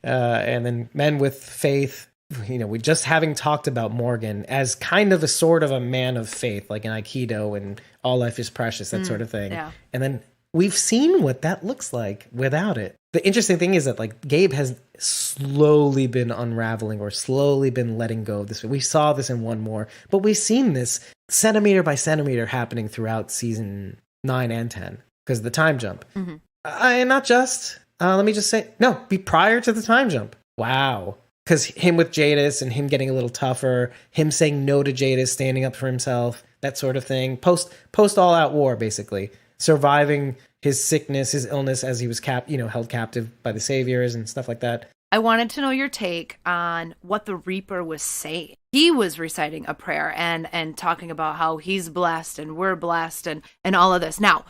And then men with faith. We just having talked about Morgan as kind of a sort of a man of faith, like in Aikido and all life is precious, that sort of thing. Yeah. And then we've seen what that looks like without it. The interesting thing is that like Gabe has slowly been unraveling or slowly been letting go of this. We saw this in One More, but we've seen this centimeter by centimeter happening throughout season 9 and 10 because of the time jump. Mm-hmm. And not just, let me just say, no, be prior to the time jump. Wow. Because him with Jadis and him getting a little tougher, him saying no to Jadis, standing up for himself, that sort of thing. Post all-out war, basically. Surviving his sickness, his illness as he was held captive by the saviors and stuff like that. I wanted to know your take on what the Reaper was saying. He was reciting a prayer and talking about how he's blessed and we're blessed and all of this. Now,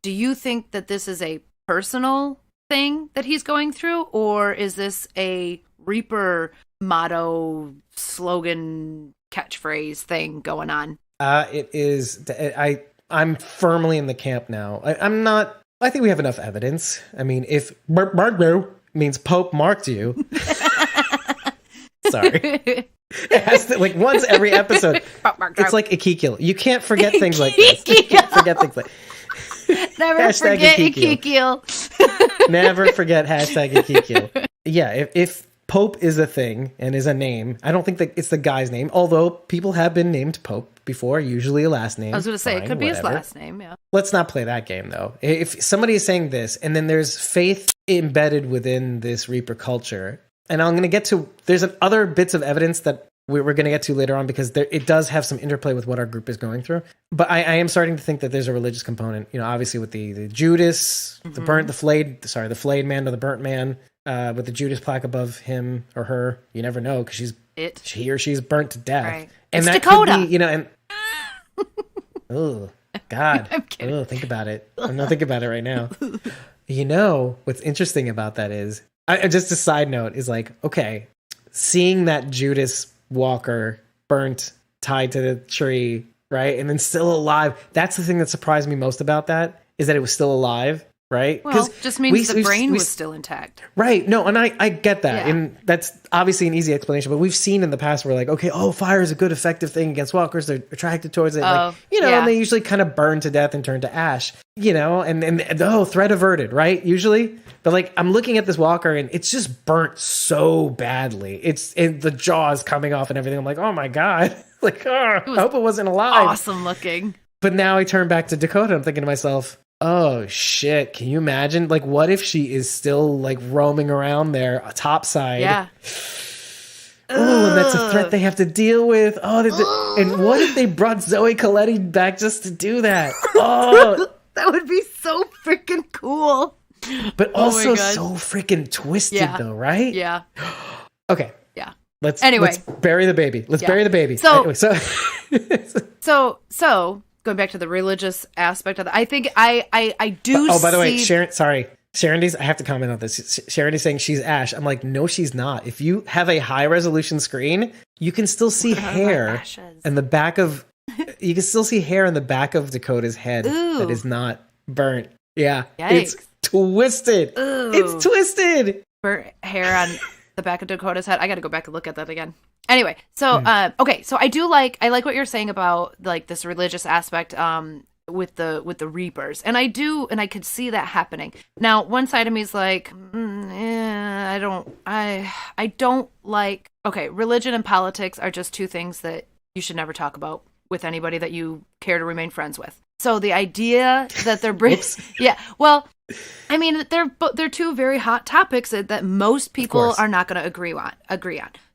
do you think that this is a personal thing that he's going through, or is this a Reaper motto, slogan, catchphrase thing going on? It is. I'm firmly in the camp now. I'm not. I think we have enough evidence. I mean, if Mark means Pope marked you. Sorry. It has to, like, once every episode. It's like Ikikil. You can't forget things like this. You can't forget things like. Never forget Ikikil. Never forget #Ikikil. Yeah, if Pope is a thing and is a name, I don't think that it's the guy's name, although people have been named Pope before, usually a last name. I was going to say, it could be his last name, yeah. Let's not play that game, though. If somebody is saying this, and then there's faith embedded within this Reaper culture, and I'm going to get to, there's other bits of evidence that we're going to get to later on, because it does have some interplay with what our group is going through. But I am starting to think that there's a religious component, obviously with the Judas, the flayed man or the burnt man, with the Judas plaque above him or her. You never know, because he or she's burnt to death. Right. And it's that Dakota. could be, Oh, God. I'm kidding. Oh, think about it. I'm not thinking about it right now. What's interesting about that is, just a side note is like, okay, seeing that Judas Walker burnt, tied to the tree, right? And then still alive. That's the thing that surprised me most about that, is that it was still alive, right? Well, just means the brain was still intact. Right. No, and I get that. Yeah. And that's obviously an easy explanation, but we've seen in the past where like, okay, fire is a good effective thing against walkers. They're attracted towards it. And they usually kind of burn to death and turn to ash, and threat averted, right? Usually. But like, I'm looking at this walker and it's just burnt so badly. The jaw is coming off and everything. I'm like, oh my God. Like, I hope it wasn't alive. Awesome looking. But now I turn back to Dakota. I'm thinking to myself, oh shit, can you imagine? Like, what if she is still like roaming around there topside? Yeah. Oh, and that's a threat they have to deal with. Oh, and what if they brought Zoe Coletti back just to do that? Oh, that would be so freaking cool. But also so freaking twisted though, right? Yeah. Okay. Yeah. Let's bury the baby. Let's bury the baby. So, so going back to the religious aspect of it, I think I do. Oh, by the way, Sharon. Sorry, Sharon's. I have to comment on this. Sharon is saying she's Ash. I'm like, no, she's not. If you have a high resolution screen, you can still see hair in the back of. You can still see hair in the back of Dakota's head that is not burnt. Yeah, Yikes. It's twisted. Ooh. It's twisted. Burnt hair on the back of Dakota's head. I got to go back and look at that again. Anyway, so okay, so I like what you're saying about like this religious aspect with the Reapers, and I could see that happening. Now, one side of me is like, I don't like. Okay, religion and politics are just two things that you should never talk about with anybody that you care to remain friends with. So the idea that they're I mean, they're two very hot topics that most people are not going to agree on.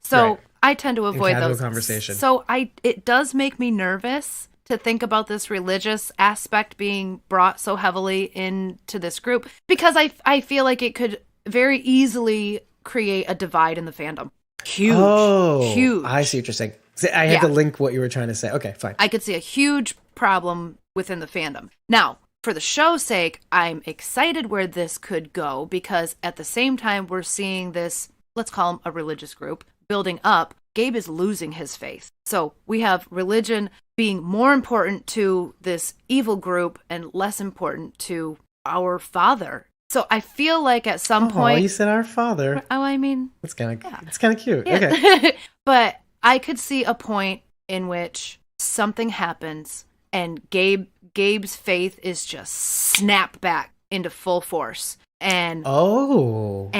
So right. I tend to avoid those conversations. So it does make me nervous to think about this religious aspect being brought so heavily into this group, because I feel like it could very easily create a divide in the fandom. Huge. I see what you're saying. I had to link what you were trying to say. Okay, fine. I could see a huge problem within the fandom. Now, for the show's sake, I'm excited where this could go, because at the same time we're seeing this, let's call him a religious group, building up. Gabe is losing his faith. So we have religion being more important to this evil group and less important to our father. So I feel like at some point... you said our father. Oh, I mean... It's kind of cute. Yeah. Okay. But I could see a point in which something happens and Gabe's faith is just snapped back into full force. And optimism.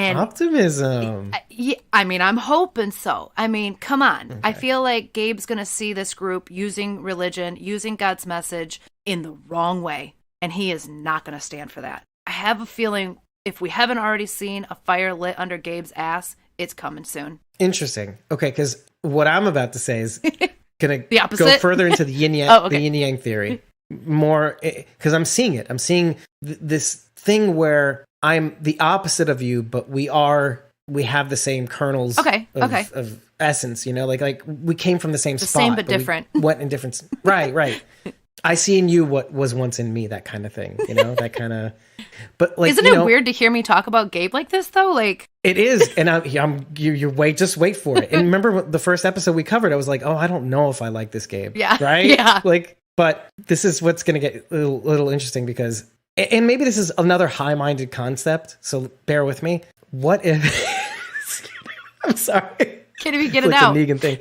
I mean, I'm hoping so. I mean, come on. Okay. I feel like Gabe's going to see this group using religion, using God's message in the wrong way, and he is not going to stand for that. I have a feeling if we haven't already seen a fire lit under Gabe's ass, it's coming soon. Interesting. Okay, because what I'm about to say is going to go further into the yin yang, the yin yang theory. More, because I'm seeing it. I'm seeing this thing where I'm the opposite of you, but we have the same kernels of essence, like we came from the same spot. Same but different. We went in different. Right. I see in you what was once in me, that kind of thing, that kind of, but like, isn't it weird to hear me talk about Gabe like this though? Like it is. And just wait for it. And remember the first episode we covered, I was like, oh, I don't know if I like this Gabe. Yeah. Right. Yeah. But this is what's going to get a little interesting, because, and maybe this is another high-minded concept, so bear with me. What if, I'm sorry. Can't even get it out. It's a Negan thing.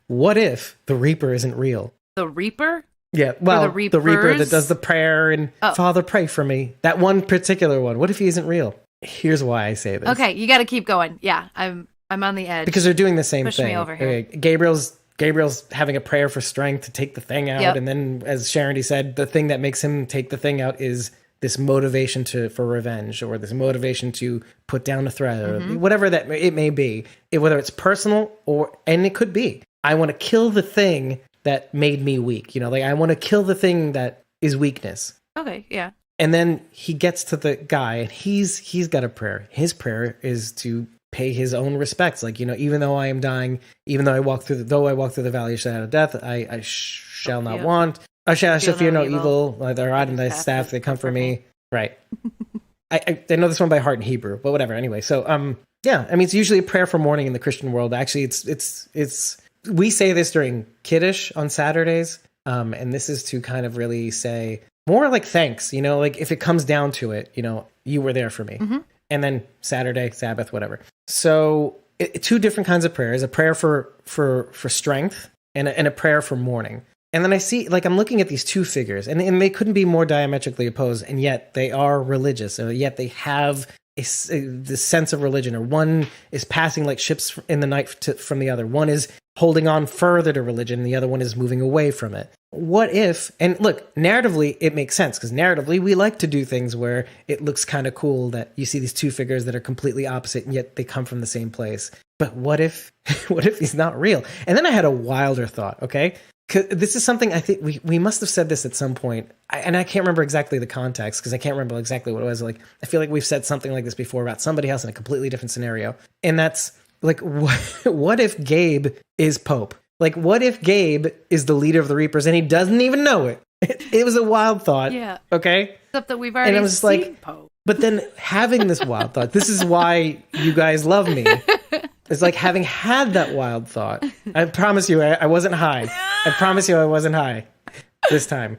What if the Reaper isn't real? The Reaper? Yeah, well, the Reaper that does the prayer and Father, pray for me. That one particular one. What if he isn't real? Here's why I say this. Okay, you got to keep going. Yeah, I'm on the edge. Because they're doing the same thing. Push me over here. Okay, Gabriel's having a prayer for strength to take the thing out, and then, as Sharon said, the thing that makes him take the thing out is this motivation for revenge, or this motivation to put down a threat, or whatever that it may be. Whether it's personal and it could be, I want to kill the thing that made me weak. I want to kill the thing that is weakness. Okay, yeah. And then he gets to the guy, and he's got a prayer. His prayer is to pay his own respects. Like, even though I am dying, even though I walk through the valley of shadow of death, I shall not want. I shall fear no evil. Like the rod and thy staff, they comfort me. Right. I know this one by heart in Hebrew, but whatever. Anyway, so yeah, I mean, it's usually a prayer for morning in the Christian world. Actually, it's we say this during Kiddush on Saturdays, and this is to kind of really say more like thanks. Like if it comes down to it, you were there for me, and then Saturday, Sabbath, whatever. So two different kinds of prayers: a prayer for strength and a prayer for mourning. And then I see, like, I'm looking at these two figures, and they couldn't be more diametrically opposed, and yet they are religious, or yet they have the sense of religion, or one is passing like ships in the night from the other. One is holding on further to religion, and the other one is moving away from it. What if, and look, narratively, it makes sense, because narratively, we like to do things where it looks kind of cool that you see these two figures that are completely opposite, and yet they come from the same place. But what if he's not real? And then I had a wilder thought, okay? This is something I think we must have said this at some point, and I can't remember exactly the context because I can't remember exactly what it was. Like, I feel like we've said something like this before about somebody else in a completely different scenario, and that's like, what if Gabe is Pope? Like, what if Gabe is the leader of the Reapers and he doesn't even know it? It was a wild thought. Yeah. Okay. Except that we've already seen Pope. But then having this wild thought, this is why you guys love me. It's like having had that wild thought. I promise you, I wasn't high. I promise you I wasn't high this time.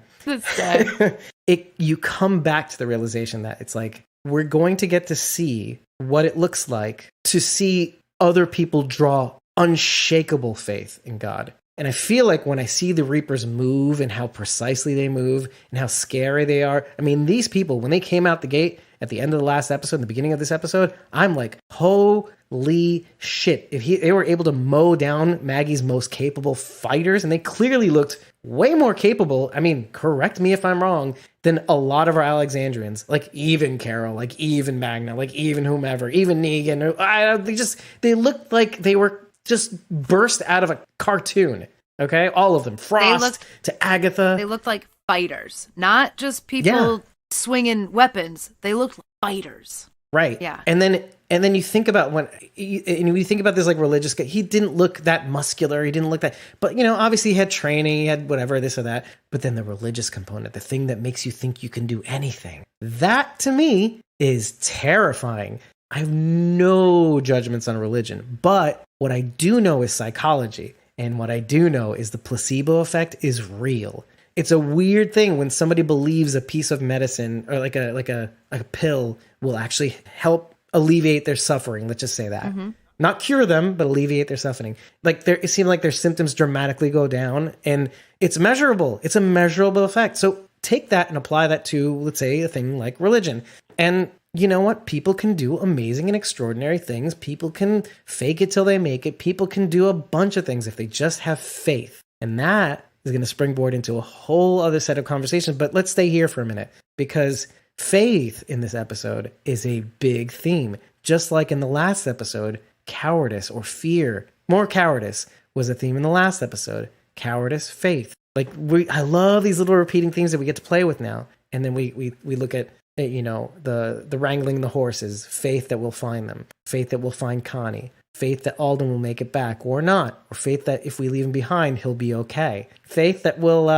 You come back to the realization that it's like, we're going to get to see what it looks like to see other people draw unshakable faith in God. And I feel like when I see the Reapers move and how precisely they move and how scary they are, I mean, these people, when they came out the gate at the end of the last episode, in the beginning of this episode, I'm like, holy shit. If they were able to mow down Maggie's most capable fighters, and they clearly looked way more capable, I mean, correct me if I'm wrong, than a lot of our Alexandrians, like even Carol, like even Magna, like even whomever, even Negan. They looked like they were just burst out of a cartoon. Okay, all of them, Frost to Agatha. They looked like fighters, not just people swinging weapons. They looked like fighters. Right. Yeah. And then you think about when you think about this like religious guy. He didn't look that muscular. He didn't look that. But obviously he had training. He had whatever, this or that. But then the religious component, the thing that makes you think you can do anything, that to me is terrifying. I have no judgments on religion, but what I do know is psychology, and what I do know is the placebo effect is real. It's a weird thing when somebody believes a piece of medicine or like a pill will actually help alleviate their suffering. Let's just say that. Mm-hmm. Not cure them, but alleviate their suffering. Like it seemed like their symptoms dramatically go down, and it's measurable. It's a measurable effect. So take that and apply that to, let's say, a thing like religion. And you know what? People can do amazing and extraordinary things. People can fake it till they make it. People can do a bunch of things if they just have faith. And that is going to springboard into a whole other set of conversations. But let's stay here for a minute, because faith in this episode is a big theme. Just like in the last episode, cowardice or fear. More cowardice was a theme in the last episode. Cowardice, faith. Like I love these little repeating things that we get to play with now. And then we look at, the wrangling the horses, faith that we'll find them, faith that we'll find Connie, faith that Alden will make it back or not, or faith that if we leave him behind, he'll be okay. Faith that will,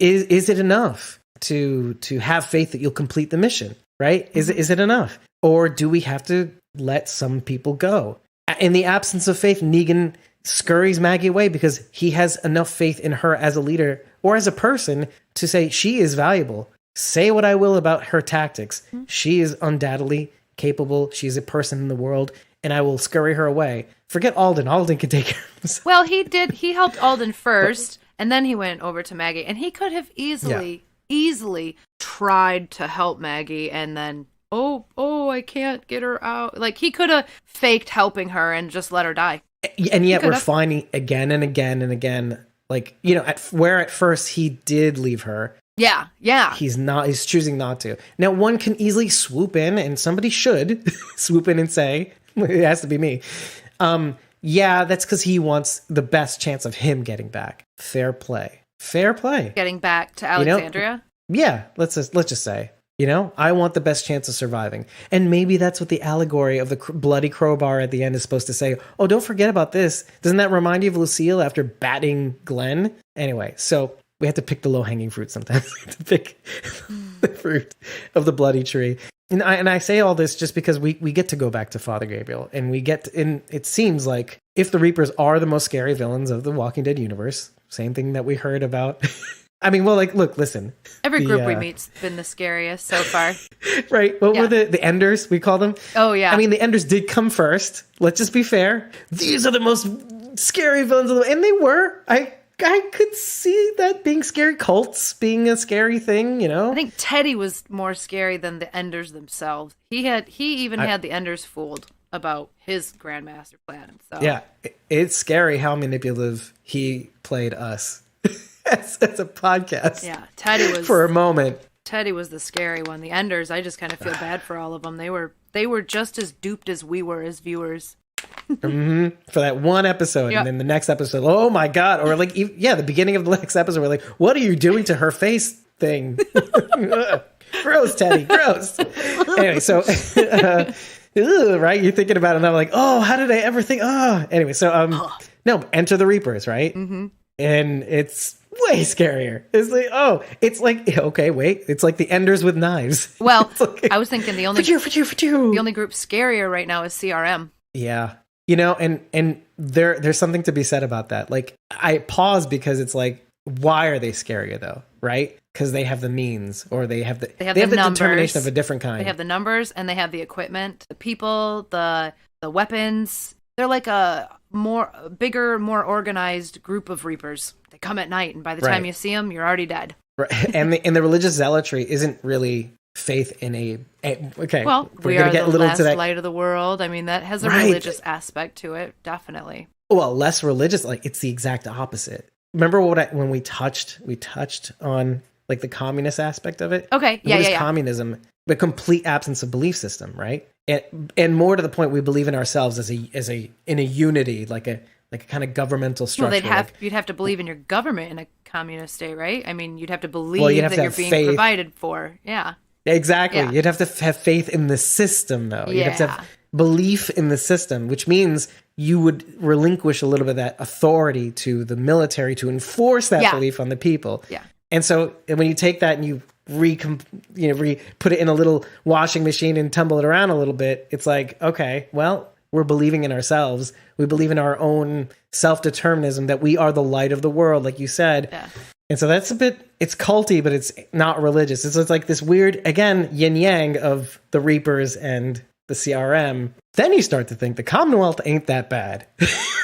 is it enough to have faith that you'll complete the mission, right? Is it enough? Or do we have to let some people go? In the absence of faith, Negan scurries Maggie away because he has enough faith in her as a leader or as a person to say she is valuable. Say what I will about her tactics. Mm-hmm. She is undoubtedly capable. She's a person in the world, and I will scurry her away. Forget Alden. Alden can take care of himself. Well, he did. He helped Alden first, and then he went over to Maggie, and he could have easily tried to help Maggie, and then, oh, I can't get her out. Like, he could have faked helping her and just let her die. And yet we're finding again and again and again, like, at first he did leave her. Yeah. He's choosing not to. Now, one can easily swoop in, and somebody should swoop in and say, it has to be me. That's because he wants the best chance of him getting back. Fair play. Getting back to Alexandria? Yeah, let's just say. You know, I want the best chance of surviving. And maybe that's what the allegory of the bloody crowbar at the end is supposed to say. Oh, don't forget about this. Doesn't that remind you of Lucille after batting Glenn? Anyway, so we have to pick the low-hanging fruit sometimes. We have to pick the fruit of the bloody tree. And I say all this just because we get to go back to Father Gabriel. And it seems like if the Reapers are the most scary villains of the Walking Dead universe, same thing that we heard about... I mean, well, like, look, listen. Every group we meet's been the scariest so far. Right. What were the Enders, we call them? Oh, yeah. I mean, the Enders did come first. Let's just be fair. These are the most scary villains of the... And they were. I could see that being scary. Cults being a scary thing, you know? I think Teddy was more scary than the Enders themselves. He even had the Enders fooled about his Grandmaster plan. So. Yeah. It's scary how manipulative he played us. As a podcast. Yeah, Teddy was for a moment. Teddy was the scary one. The Enders, I just kind of feel bad for all of them. They were just as duped as we were as viewers. For that one episode, yep. And then the next episode, oh my god! Or like, the beginning of the next episode, we're like, what are you doing to her face thing? Gross, Teddy, gross. Anyway, so right, you're thinking about it, and I'm like, oh, how did I ever think? Oh, anyway, so no, Enter the Reapers, right? Mm-hmm. And it's way scarier. It's like, okay, wait. It's like the Enders with knives. Well, like, I was thinking the only group scarier right now is CRM. Yeah. You know, and there's something to be said about that. Like, I pause because it's like, why are they scarier though? Right? Because they have the means, or they have the determination of a different kind. They have the numbers and they have the equipment, the people, the weapons. They're like a bigger, more organized group of Reapers. They come at night, and by the time you see them, you're already dead. Right. And the religious zealotry isn't really faith in a okay. Well, we're gonna get a little last to that light of the world. I mean, that has a religious aspect to it, definitely. Well, less religious. Like, it's the exact opposite. Remember when we touched on like the communist aspect of it? Okay, yeah. Communism, the complete absence of belief system, right? And more to the point, we believe in ourselves as a in a unity, like a kind of governmental structure. Well, you'd have to believe in your government in a communist state, right? I mean, you'd have to believe that you're being provided for. Yeah. Exactly. Yeah. You'd have to have faith in the system, though. You'd have to have belief in the system, which means you would relinquish a little bit of that authority to the military to enforce that belief on the people. Yeah. And so when you take that and you put it in a little washing machine and tumble it around a little bit, it's like, okay, well, we're believing in ourselves. We believe in our own self-determinism, that we are the light of the world, like you said. Yeah. And so that's it's culty, but it's not religious. It's like this weird, again, yin-yang of the Reapers and the CRM. Then you start to think the Commonwealth ain't that bad.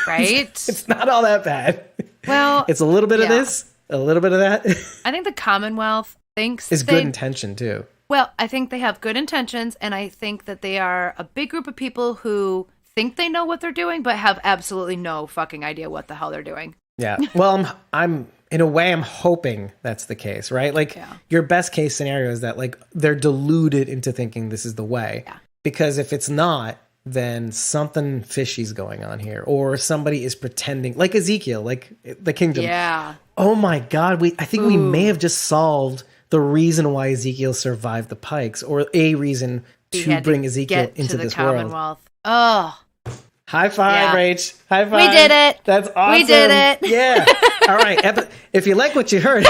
Right? It's not all that bad. Well, it's a little bit of this, a little bit of that. I think the Commonwealth thinks is good intention too. Well, I think they have good intentions, and I think that they are a big group of people who think they know what they're doing, but have absolutely no fucking idea what the hell they're doing. Yeah. Well, I'm in a way, I'm hoping that's the case, right? Like, your best case scenario is that, like, they're deluded into thinking this is the way. Yeah. Because if it's not, then something fishy's going on here, or somebody is pretending, like Ezekiel, like the kingdom. Yeah. Oh my God, I think we may have just solved the reason why Ezekiel survived the Pikes, or a reason to bring Ezekiel into this Commonwealth. world. Oh. High five, Rach. High five. We did it. That's awesome. We did it. Yeah. All right. If you like what you heard.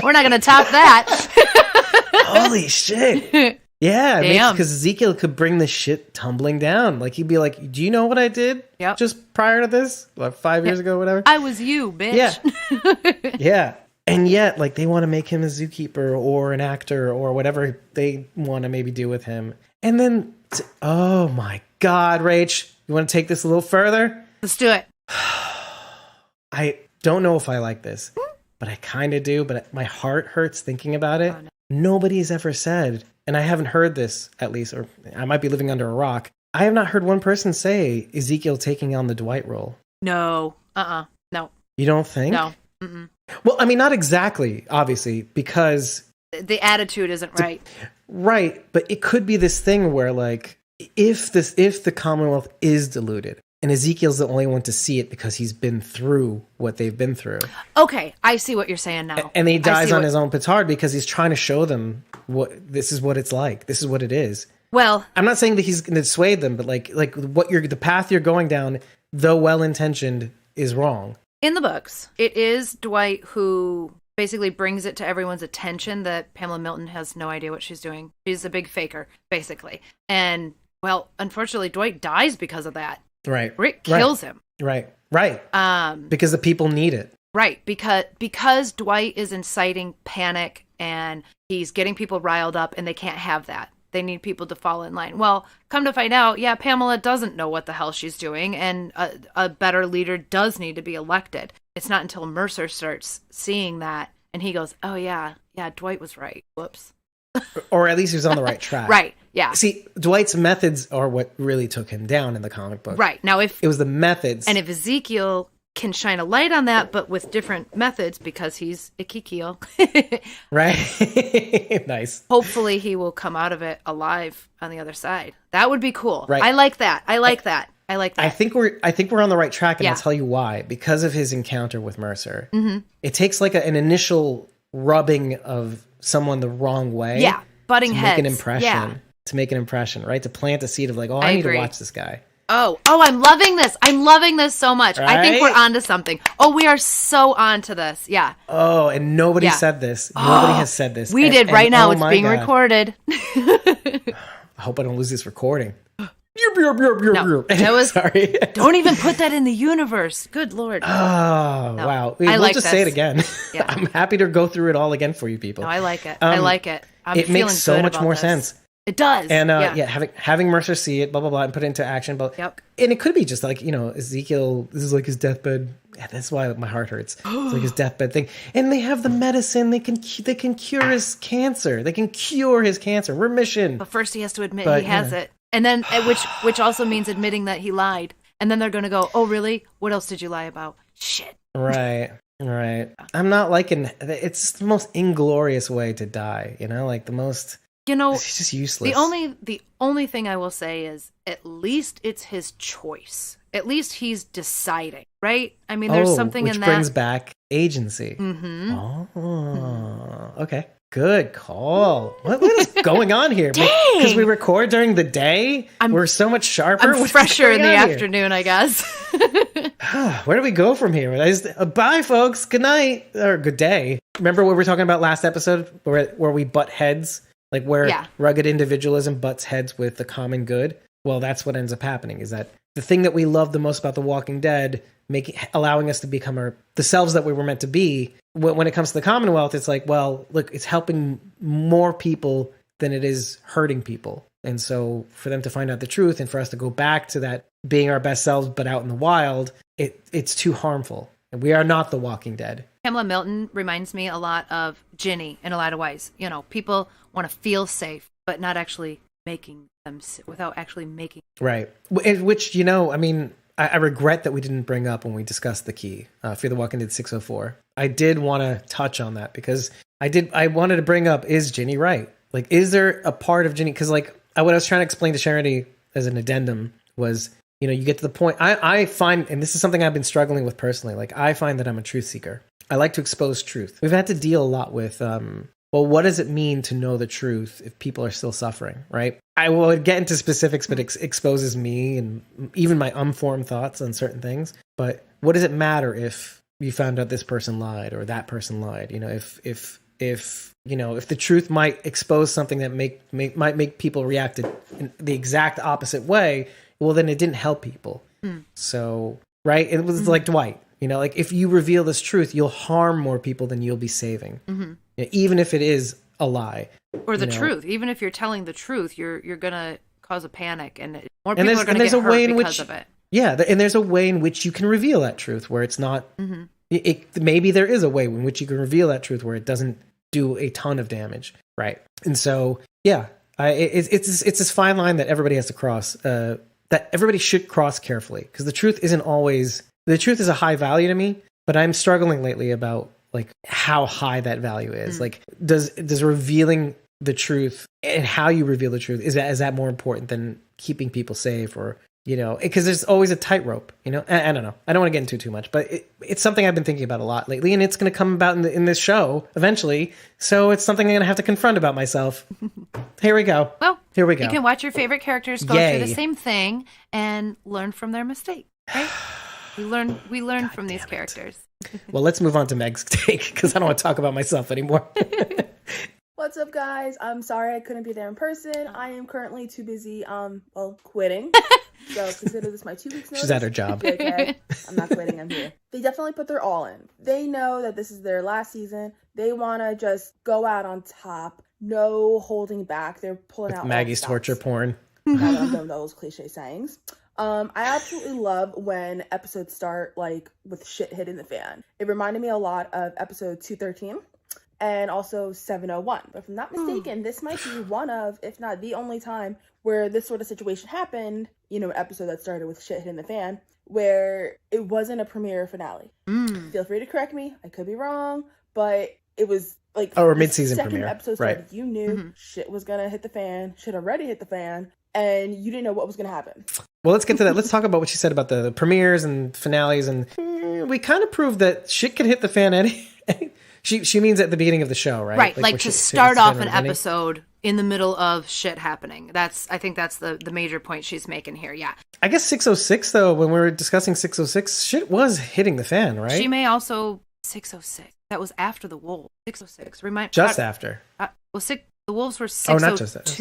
We're not going to top that. Holy shit. Yeah. Because Ezekiel could bring the shit tumbling down. Like, he'd be like, do you know what I did just prior to this? Like 5 years ago, whatever. I was you, bitch. Yeah. Yeah. And yet, like, they want to make him a zookeeper or an actor or whatever they want to maybe do with him. And then, oh my God, Rach, you want to take this a little further? Let's do it. I don't know if I like this, but I kind of do. But my heart hurts thinking about it. Oh, no. Nobody's ever said, and I haven't heard this at least, or I might be living under a rock. I have not heard one person say Ezekiel taking on the Dwight role. No. No. You don't think? No. Mm-mm. Well, I mean, not exactly, obviously, because the attitude isn't right. Right, but it could be this thing where, like, if the Commonwealth is deluded, And Ezekiel's the only one to see it because he's been through what they've been through. Okay, I see what you're saying now. And he dies on his own petard because he's trying to show them this is what it's like. This is what it is. Well, I'm not saying that he's going to dissuade them, but like the path you're going down, though well-intentioned, is wrong. In the books, it is Dwight who basically brings it to everyone's attention that Pamela Milton has no idea what she's doing. She's a big faker, basically. And, well, unfortunately, Dwight dies because of that. Right. Rick kills him. Right. Because the people need it. Right. Because Dwight is inciting panic and he's getting people riled up and they can't have that. They need people to fall in line. Well, come to find out, yeah, Pamela doesn't know what the hell she's doing, and a better leader does need to be elected. It's not until Mercer starts seeing that, and he goes, oh, yeah, Dwight was right. Whoops. Or at least he was on the right track. Right, yeah. See, Dwight's methods are what really took him down in the comic book. Right. Now, if it was the methods. And if Ezekiel can shine a light on that, but with different methods because he's Ikikeel. Right. Nice. Hopefully he will come out of it alive on the other side. That would be cool. Right. I like that. I think we're on the right track, and I'll tell you why. Because of his encounter with Mercer. Mm-hmm. It takes like an initial rubbing of someone the wrong way. Yeah. Butting heads. Make an impression. Yeah. To make an impression, right? To plant a seed of like, oh, I need to watch this guy. Oh, I'm loving this. I'm loving this so much. Right? I think we're onto something. Oh, we are so onto this. Yeah. Oh, and nobody said this. Nobody has said this. We did right now. It's being recorded. I hope I don't lose this recording. No, that was sorry. Don't even put that in the universe. Good Lord. Oh, wow. We'll just say it again. Yeah. I'm happy to go through it all again for you people. No, I like it. I like it. It makes so much more sense. It does. And having Mercer see it, blah, blah, blah, and put it into action. But, yep. And it could be just like, Ezekiel, this is like his deathbed. Yeah, that's why my heart hurts. It's like his deathbed thing. And they have the medicine. They can cure his cancer. They can cure his cancer. Remission. But first he has to admit he has it. And then, which also means admitting that he lied. And then they're going to go, oh, really? What else did you lie about? Shit. Right. I'm not liking, it's the most inglorious way to die, like the most... it's just useless. The only thing I will say is at least it's his choice. At least he's deciding, right? I mean, there's something in that. Which brings back agency. Mm-hmm. Oh, okay. Good call. What is going on here? Dang! Because we record during the day? We're so much sharper? I'm fresher in the afternoon, I guess. Where do we go from here? Bye, folks. Good night. Or good day. Remember what we were talking about last episode where we butt heads? Like where rugged individualism butts heads with the common good. Well, that's what ends up happening is that the thing that we love the most about The Walking Dead, allowing us to become the selves that we were meant to be. When it comes to the Commonwealth, it's like, well, look, it's helping more people than it is hurting people. And so for them to find out the truth and for us to go back to that being our best selves, but out in the wild, it's too harmful. And we are not The Walking Dead. Pamela Milton reminds me a lot of Ginny in a lot of ways. People want to feel safe, but not actually making them without actually making. Right. Which, I regret that we didn't bring up when we discussed the key for The Walking Dead 604. I did want to touch on that because I wanted to bring up, is Ginny right? Like, is there a part of Ginny? Because what I was trying to explain to Charity as an addendum was, you get to the point, I find, and this is something I've been struggling with personally, like I find that I'm a truth seeker. I like to expose truth. We've had to deal a lot with, what does it mean to know the truth if people are still suffering, right? I will get into specifics, but it exposes me and even my unformed thoughts on certain things. But what does it matter if you found out this person lied or that person lied? If the truth might expose something that might make people react in the exact opposite way, well, then it didn't help people. Mm. So, right? It was like Dwight. If you reveal this truth, you'll harm more people than you'll be saving. Mm-hmm. Even if it is a lie. Or the truth. Even if you're telling the truth, you're going to cause a panic and more people are going to get hurt because of it. Yeah, and there's a way in which you can reveal that truth where it's not... Mm-hmm. Maybe there is a way in which you can reveal that truth where it doesn't do a ton of damage, right? And so, yeah, it's this fine line that everybody has to cross, that everybody should cross carefully, because the truth isn't always... The truth is a high value to me, but I'm struggling lately about how high that value is. Does revealing the truth and how you reveal the truth, is that more important than keeping people safe or You know, because there's always a tightrope, you know? I don't know. I don't want to get into too much, but it's something I've been thinking about a lot lately, and it's going to come about in this show eventually. So it's something I'm going to have to confront about myself. Here we go. Well, here we go. You can watch your favorite characters go through the same thing and learn from their mistake, right? We learn from these characters. Well, let's move on to Meg's take, because I don't want to talk about myself anymore. What's up, guys? I'm sorry I couldn't be there in person. I am currently too busy, quitting. So consider this my 2 weeks notice. She's at her job. Okay. I'm not quitting, I'm here. They definitely put their all in. They know that this is their last season. They want to just go out on top. No holding back. They're pulling out Maggie's torture porn. I don't know those cliche sayings. I absolutely love when episodes start like with shit hitting the fan. It reminded me a lot of episode 213 and also 701. But if I'm not mistaken, this might be one of, if not the only time where this sort of situation happened, you know, an episode that started with shit hitting the fan, where it wasn't a premiere finale. Feel free to correct me. I could be wrong, but it was like or mid-season second premiere. Episode started, you knew shit was gonna hit the fan, shit already hit the fan, and you didn't know what was gonna happen. Well, let's get to that. Let's talk about what you said about the premieres and finales, and we kind of proved that shit can hit the fan She means at the beginning of the show, right? Right, like to start off an episode in the middle of shit happening. I think that's the major point she's making here, yeah. I guess 606, though, when we were discussing 606, shit was hitting the fan, right? She may also... 606. That was after the Wolves. 606. After. The Wolves were 602. Oh, not just that.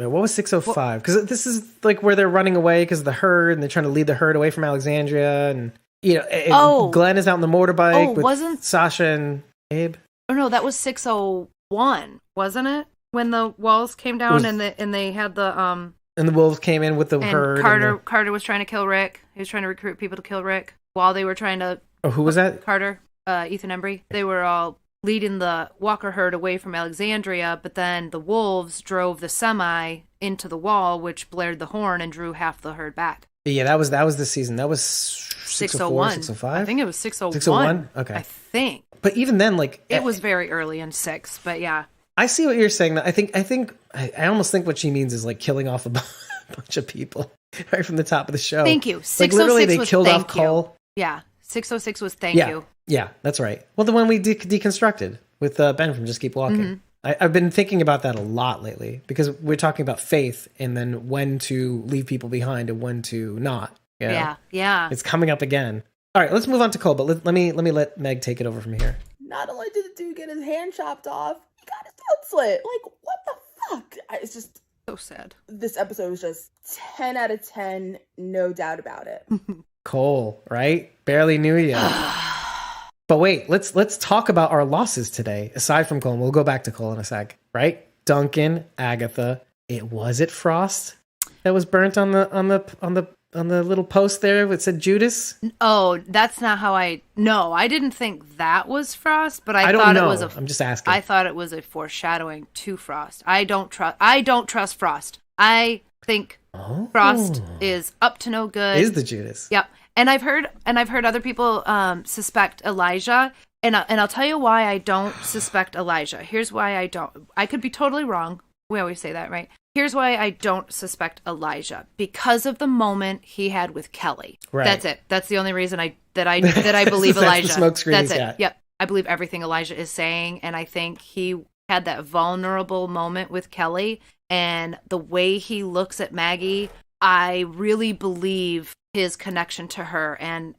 Yeah, what was 605? Because this is like where they're running away because of the herd, and they're trying to lead the herd away from Alexandria, and, you know, Glenn is out on the motorbike with Sasha and... Abe? Oh no, that was 601, wasn't it? When the walls came down and they had the and the wolves came in with the herd. Carter was trying to kill Rick. He was trying to recruit people to kill Rick while they were trying to. Oh, who was that? Carter, Ethan Embry. They were all leading the Walker herd away from Alexandria, but then the wolves drove the semi into the wall, which blared the horn and drew half the herd back. Yeah, that was the season. That was 601, 605? I think it was 601. 601? Okay. I think. But even then, like... It was very early in 6, but yeah. I see what you're saying. I almost think what she means is like killing off a bunch of people right from the top of the show. Thank you. 606 like literally they was killed thank off Cole. Yeah. 606 was thank you. Yeah, that's right. Well, the one we deconstructed with Ben from Just Keep Walking. I've been thinking about that a lot lately because we're talking about faith and then when to leave people behind and when to not. You know? Yeah. It's coming up again. All right, let's move on to Cole, but let me let Meg take it over from here. Not only did the dude get his hand chopped off, he got his throat slit. Like, what the fuck? It's just so sad. This episode was just 10 out of 10, no doubt about it. Cole, right? Barely knew you. But wait, let's talk about our losses today. Aside from Cole, and we'll go back to Cole in a sec, right? Duncan, Agatha. Was it Frost that was burnt on the little post there that said Judas? Oh, that's not how I didn't think that was Frost, but I don't thought know. It was I'm just asking. I thought it was a foreshadowing to Frost. I don't trust Frost. I think Frost is up to no good. Is the Judas. Yep. And I've heard other people suspect Elijah, and I'll tell you why I don't suspect Elijah. Here's why I don't. I could be totally wrong. We always say that, right? Here's why I don't suspect Elijah, because of the moment he had with Kelly. Right. That's it. That's the only reason I believe Elijah. The smoke screen That's he's it. got. Yep. I believe everything Elijah is saying, and I think he had that vulnerable moment with Kelly, and the way he looks at Maggie, I really believe his connection to her, and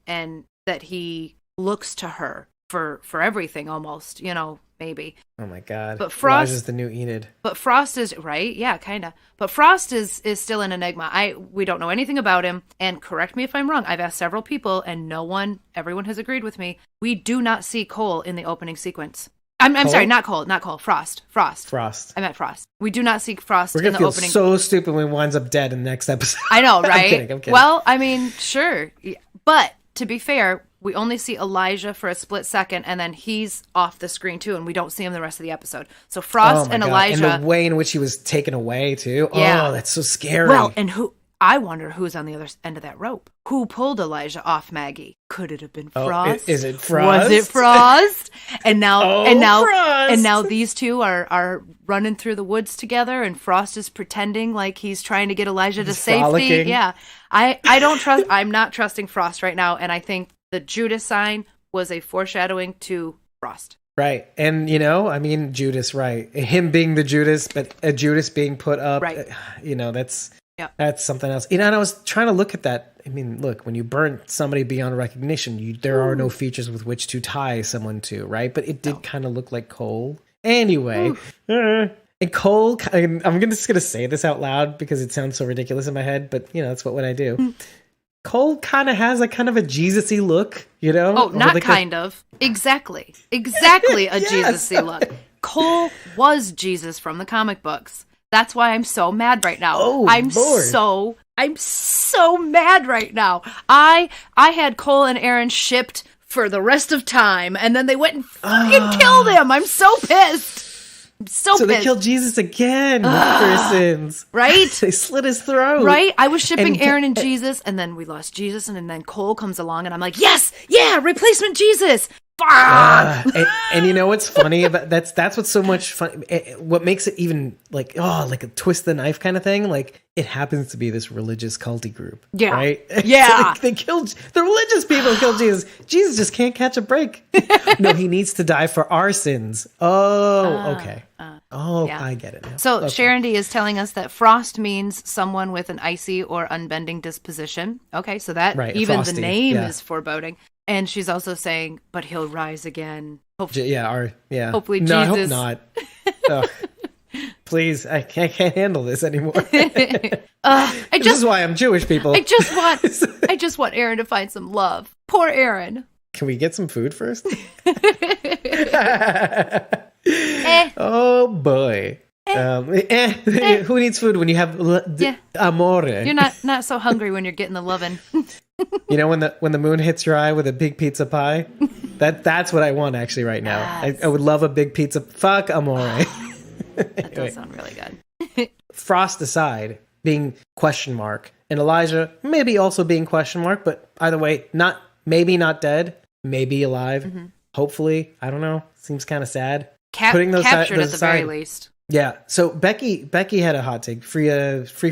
that he looks to her for everything almost, you know, maybe. Oh my God. But Frost is the new Enid. But Frost is right, yeah, kind of. But Frost is still an enigma. We don't know anything about him, and correct me if I'm wrong. I've asked several people, and everyone has agreed with me. We do not see Cole in the opening sequence. I'm sorry, not Cole. Frost. I meant Frost. We do not see Frost in the opening. We're gonna feel so stupid when he winds up dead in the next episode. I know, right? I'm kidding. Well, I mean, sure. But to be fair, we only see Elijah for a split second, and then he's off the screen too, and we don't see him the rest of the episode. So Frost and Elijah. And the way in which he was taken away too. Yeah. Oh, that's so scary. Well, and who... I wonder who's on the other end of that rope. Who pulled Elijah off Maggie? Could it have been Frost? Is it Frost? Was it Frost? And now, Frost! and now these two are running through the woods together, and Frost is pretending like he's trying to get Elijah to safety. Frolicking. Yeah, I don't trust. I'm not trusting Frost right now, and I think the Judas sign was a foreshadowing to Frost. Right. And, Judas, right. Him being the Judas, but a Judas being put up, right. That's something else. And I was trying to look at that. I mean, look, when you burn somebody beyond recognition, there are no features with which to tie someone to, right? But it did kind of look like Cole. Anyway, and Cole, I'm just going to say this out loud because it sounds so ridiculous in my head, but, that's what I do. Cole kind of has a kind of a Jesus-y look, Oh, not like kind of. Exactly a yes. Jesus-y look. Cole was Jesus from the comic books. That's why I'm so mad right now. Oh, I'm so mad right now. I had Cole and Aaron shipped for the rest of time, and then they went and fucking killed him. I'm so pissed. So they killed Jesus again for his sins. Right? They slit his throat. Right? I was shipping Aaron and Jesus, and then we lost Jesus, and then Cole comes along, and I'm like, yes! Yeah! Replacement Jesus! And you know what's funny about that's what's so much fun. What makes it even like a twist the knife kind of thing. Like it happens to be this religious culty group, right? Yeah, so they killed the religious people. Killed Jesus. Jesus just can't catch a break. No, he needs to die for our sins. Oh, okay. Yeah. I get it now. So Sharon D is telling us that Frost means someone with an icy or unbending disposition. Okay, so that even the name is foreboding. And she's also saying, but he'll rise again. Hopefully, hopefully Jesus. No, I hope not. Please, I can't handle this anymore. This is why I'm Jewish, people. I just want Aaron to find some love. Poor Aaron. Can we get some food first? Oh boy. Who needs food when you have amore? You're not so hungry when you're getting the lovin'. When the moon hits your eye with a big pizza pie, that's what I want actually right now. Yes. I would love a big pizza. Fuck amore. That does sound really good. Frost aside, being question mark, and Elijah maybe also being question mark, but either way, not dead, maybe alive. Mm-hmm. Hopefully, I don't know. Seems kind of sad. Putting those captured at the very least. Yeah. So Becky had a hot take, free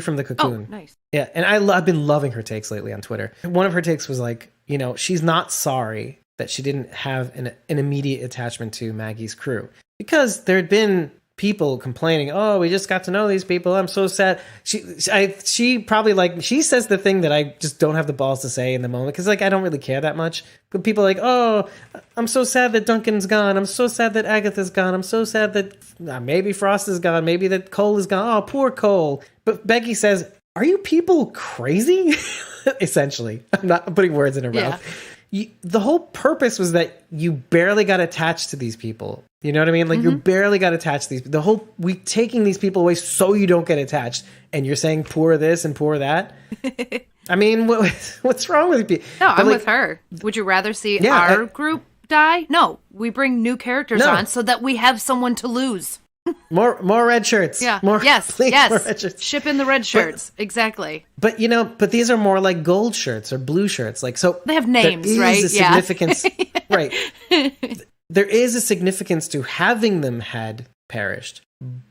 from the cocoon. Oh, nice. Yeah, and I've been loving her takes lately on Twitter. One of her takes was like, she's not sorry that she didn't have an immediate attachment to Maggie's crew because there had been people complaining, oh, we just got to know these people. I'm so sad. She probably she says the thing that I just don't have the balls to say in the moment because I don't really care that much. But people are like, oh, I'm so sad that Duncan's gone. I'm so sad that Agatha's gone. I'm so sad that maybe Frost is gone. Maybe that Cole is gone. Oh, poor Cole. But Becky says, are you people crazy? Essentially. I'm not putting words in her mouth. The whole purpose was that you barely got attached to these people. You know what I mean? Like, you barely got attached to these. We taking these people away so you don't get attached. And you're saying poor this and poor that? I mean, what's wrong with you? No, I'm with her. Would you rather see our group die? No, we bring new characters on so that we have someone to lose. More red shirts. Yeah. Yes. More red shirts. Ship in the red shirts. Exactly. But but these are more like gold shirts or blue shirts. Like, so they have names, there right? Is a significance, right? There is a significance to having them had perished.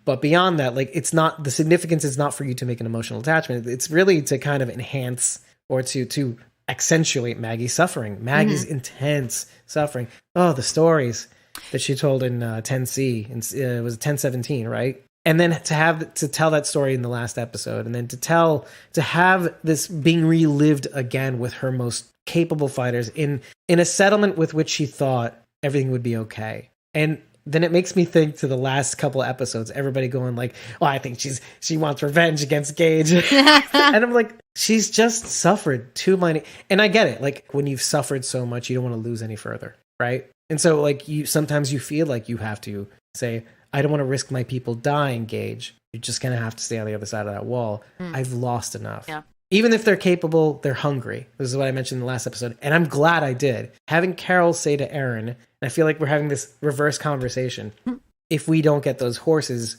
But beyond that, it's not, the significance is not for you to make an emotional attachment. It's really to kind of enhance or to accentuate Maggie's suffering. Maggie's intense suffering. Oh, the stories that she told in 10C, it was 1017, right? And then to tell that story in the last episode, and then to have this being relived again with her most capable fighters in a settlement with which she thought everything would be okay. And then it makes me think to the last couple episodes, everybody going like, oh, I think she wants revenge against Gage. And I'm like, she's just suffered too many. And I get it. Like, when you've suffered so much, you don't want to lose any further, right? And so sometimes you feel like you have to say, I don't want to risk my people dying, Gage. You're just going to have to stay on the other side of that wall. I've lost enough. Yeah. Even if they're capable, they're hungry. This is what I mentioned in the last episode. And I'm glad I did. Having Carol say to Aaron, and I feel like we're having this reverse conversation. If we don't get those horses,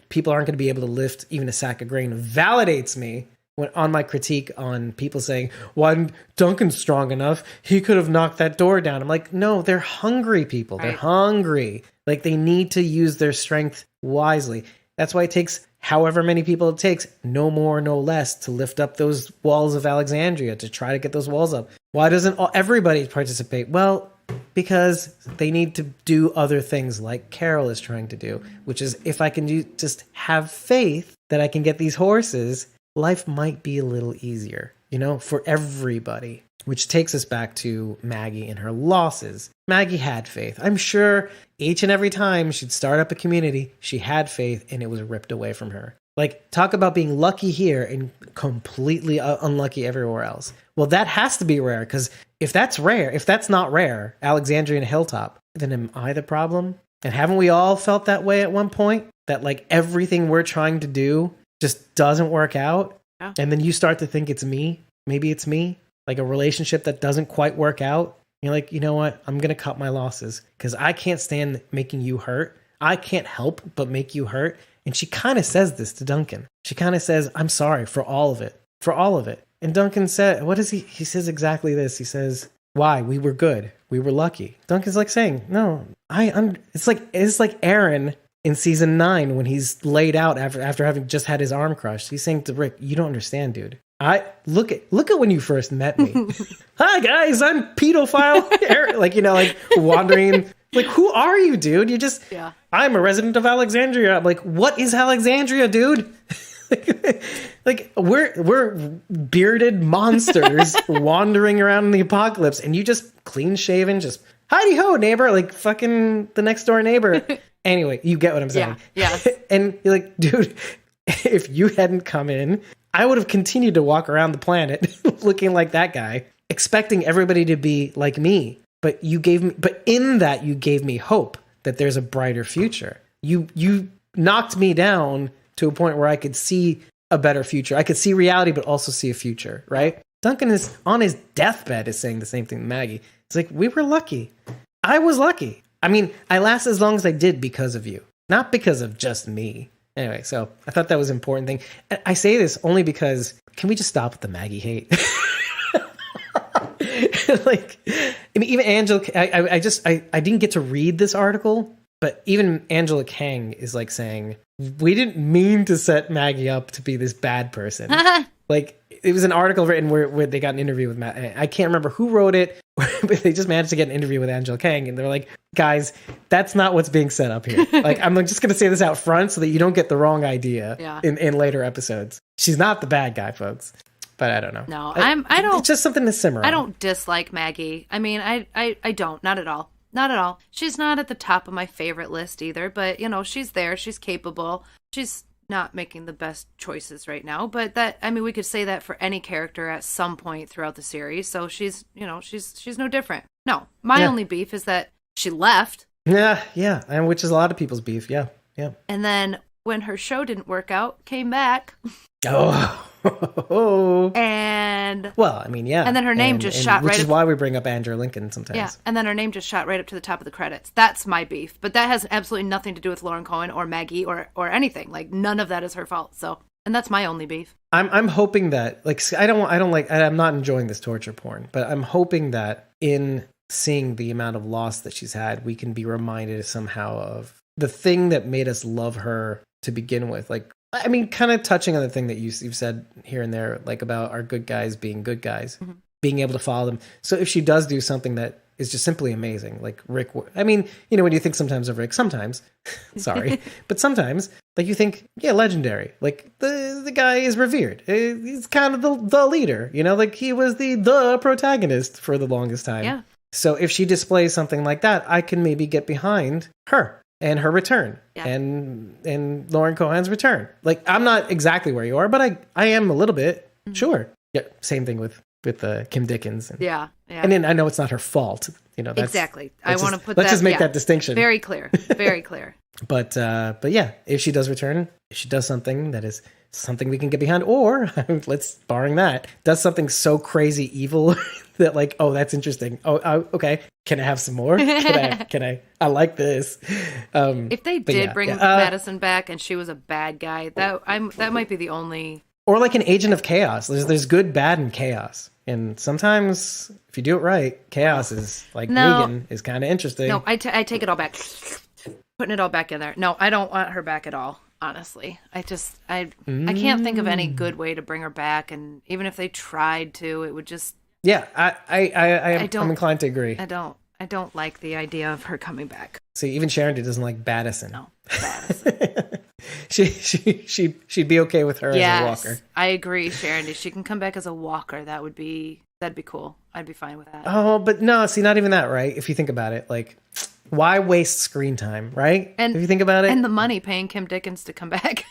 people aren't going to be able to lift even a sack of grain. Validates me on my critique on people saying, well, Duncan's strong enough, he could have knocked that door down. I'm like, no, they're hungry people. Right. They're hungry. Like, they need to use their strength wisely. That's why it takes however many people it takes, no more, no less, to lift up those walls of Alexandria, to try to get those walls up. Why doesn't everybody participate? Well, because they need to do other things like Carol is trying to do, which is, if I can just have faith that I can get these horses, life might be a little easier, for everybody. Which takes us back to Maggie and her losses. Maggie had faith. I'm sure each and every time she'd start up a community, she had faith and it was ripped away from her. Like, talk about being lucky here and completely unlucky everywhere else. Well, that has to be rare, because if that's not rare, Alexandria and Hilltop, then am I the problem? And haven't we all felt that way at one point? That like everything we're trying to do just doesn't work out? Yeah. And then you start to think it's me. Maybe it's me. Like a relationship that doesn't quite work out. You're like, you know what? I'm going to cut my losses because I can't stand making you hurt. I can't help but make you hurt. And she kind of says this to Duncan. She kind of says, I'm sorry for all of it. For all of it. And Duncan said, what is he? He says exactly this. He says, why? We were good. We were lucky. Duncan's like saying, no, it's like Aaron in season 9 when he's laid out after having just had his arm crushed. He's saying to Rick, you don't understand, dude. Look at when you first met me. Hi guys, I'm pedophile. like wandering. Like, who are you, dude? I'm a resident of Alexandria. I'm like, what is Alexandria, dude? like we're bearded monsters wandering around in the apocalypse, and you just clean shaven, just hidey ho, neighbor, like fucking the next door neighbor. Anyway, you get what I'm saying. Yeah. And you're like, dude, if you hadn't come in, I would have continued to walk around the planet looking like that guy, expecting everybody to be like me. But in that you gave me hope that there's a brighter future. You knocked me down to a point where I could see a better future. I could see reality, but also see a future, right? Duncan is on his deathbed is saying the same thing to Maggie. It's like, we were lucky. I was lucky. I mean, I lasted as long as I did because of you, not because of just me. Anyway, so I thought that was an important thing. And I say this only because, can we just stop with the Maggie hate? Like, I mean, even Angela, I didn't get to read this article, but even Angela Kang is like saying, we didn't mean to set Maggie up to be this bad person. Like, it was an article written where they got an interview with Matt. I can't remember who wrote it, but they just managed to get an interview with Angela Kang, and they're like, guys, that's not what's being set up here. Like, I'm just going to say this out front so that you don't get the wrong idea in later episodes. She's not the bad guy, folks. But I don't know. No, I don't. It's just something to simmer on. I don't dislike Maggie. I mean, I don't. Not at all. Not at all. She's not at the top of my favorite list either, but, she's there. She's capable. She's not making the best choices right now, but we could say that for any character at some point throughout the series. So she's no different. No, my only beef is that she left. Yeah, and which is a lot of people's beef. Yeah. And then when her show didn't work out, came back. And well, I mean, yeah. And then her name just shot right up. Which is why we bring up Andrew Lincoln sometimes. Yeah, and then her name just shot right up to the top of the credits. That's my beef. But that has absolutely nothing to do with Lauren Cohen or Maggie or anything. Like, none of that is her fault. So, and that's my only beef. I'm hoping that, like, I'm not enjoying this torture porn, but I'm hoping that in seeing the amount of loss that she's had, we can be reminded somehow of the thing that made us love her to begin with. Like, I mean, kind of touching on the thing that you've said here and there, like about our good guys being good guys, being able to follow them. So if she does do something that is just simply amazing, like Rick, I mean, when you think sometimes of Rick, sometimes, sorry, but sometimes, like, you think, yeah, legendary. Like, the guy is revered. He's kind of the leader, like he was the protagonist for the longest time. Yeah. So if she displays something like that, I can maybe get behind her. And her return, and Lauren Cohan's return. Like, I'm not exactly where you are, but I am a little bit. Sure. Yeah. Same thing with Kim Dickens. And, yeah. And then I know it's not her fault. That's, exactly. I want to put let's just make that distinction. Very clear. Very clear. But yeah, if she does return, if she does something that is something we can get behind, or barring that, does something so crazy evil that, like, oh, that's interesting. Oh, okay. Can I have some more? Can I like this. If they did bring Madison back and she was a bad guy, that might be the only Or like an agent of chaos. There's good, bad, and chaos. And sometimes, if you do it right, chaos is like Negan is kind of interesting. No, I take it all back. Putting it all back in there. No, I don't want her back at all. Honestly, I can't think of any good way to bring her back. And even if they tried to, it would just. Yeah, I'm inclined to agree. I don't like the idea of her coming back. See, even Sharon doesn't like Baddison. No, Baddison. She'd be okay with her as a walker. I agree, Sharon. If she can come back as a walker, that'd be cool. I'd be fine with that. Oh, but no, see, not even that, right? If you think about it, like, why waste screen time, right? And if you think about it, and the money paying Kim Dickens to come back.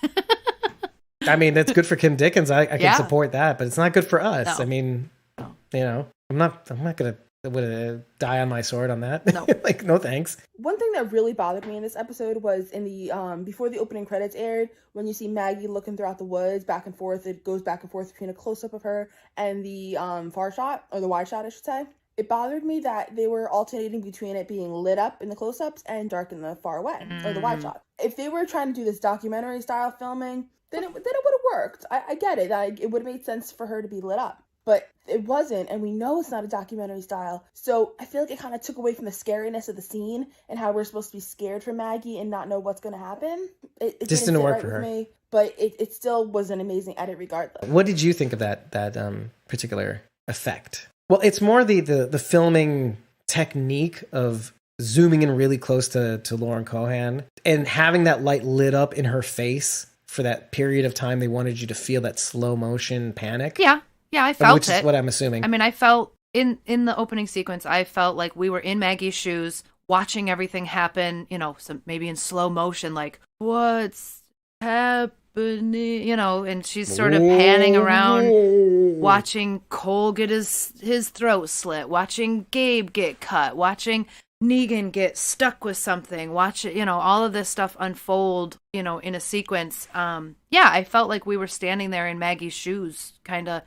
I mean, that's good for Kim Dickens. I can support that, but it's not good for us. No. I mean, I'm not gonna die on my sword on that. No. Like, no thanks. One thing that really bothered me in this episode was in the before the opening credits aired, when you see Maggie looking throughout the woods back and forth. It goes back and forth between a close-up of her and the far shot, or the wide shot, I should say. It bothered me that they were alternating between it being lit up in the close-ups and dark in the far away, or the wide shot. If they were trying to do this documentary style filming, then it would have worked. I get it. It would have made sense for her to be lit up. But it wasn't, and we know it's not a documentary style. So I feel like it kind of took away from the scariness of the scene and how we're supposed to be scared for Maggie and not know what's going to happen. It just didn't work for her. Me, but it still was an amazing edit regardless. What did you think of that particular effect? Well, it's more the filming technique of zooming in really close to Lauren Cohan and having that light lit up in her face for that period of time. They wanted you to feel that slow motion panic. Yeah, I felt which is what I'm assuming. I mean, I felt in the opening sequence, I felt like we were in Maggie's shoes, watching everything happen, maybe in slow motion, like, what's happening, and she's sort of panning around, watching Cole get his throat slit, watching Gabe get cut, watching Negan get stuck with something, watch it, all of this stuff unfold, in a sequence. I felt like we were standing there in Maggie's shoes, kind of,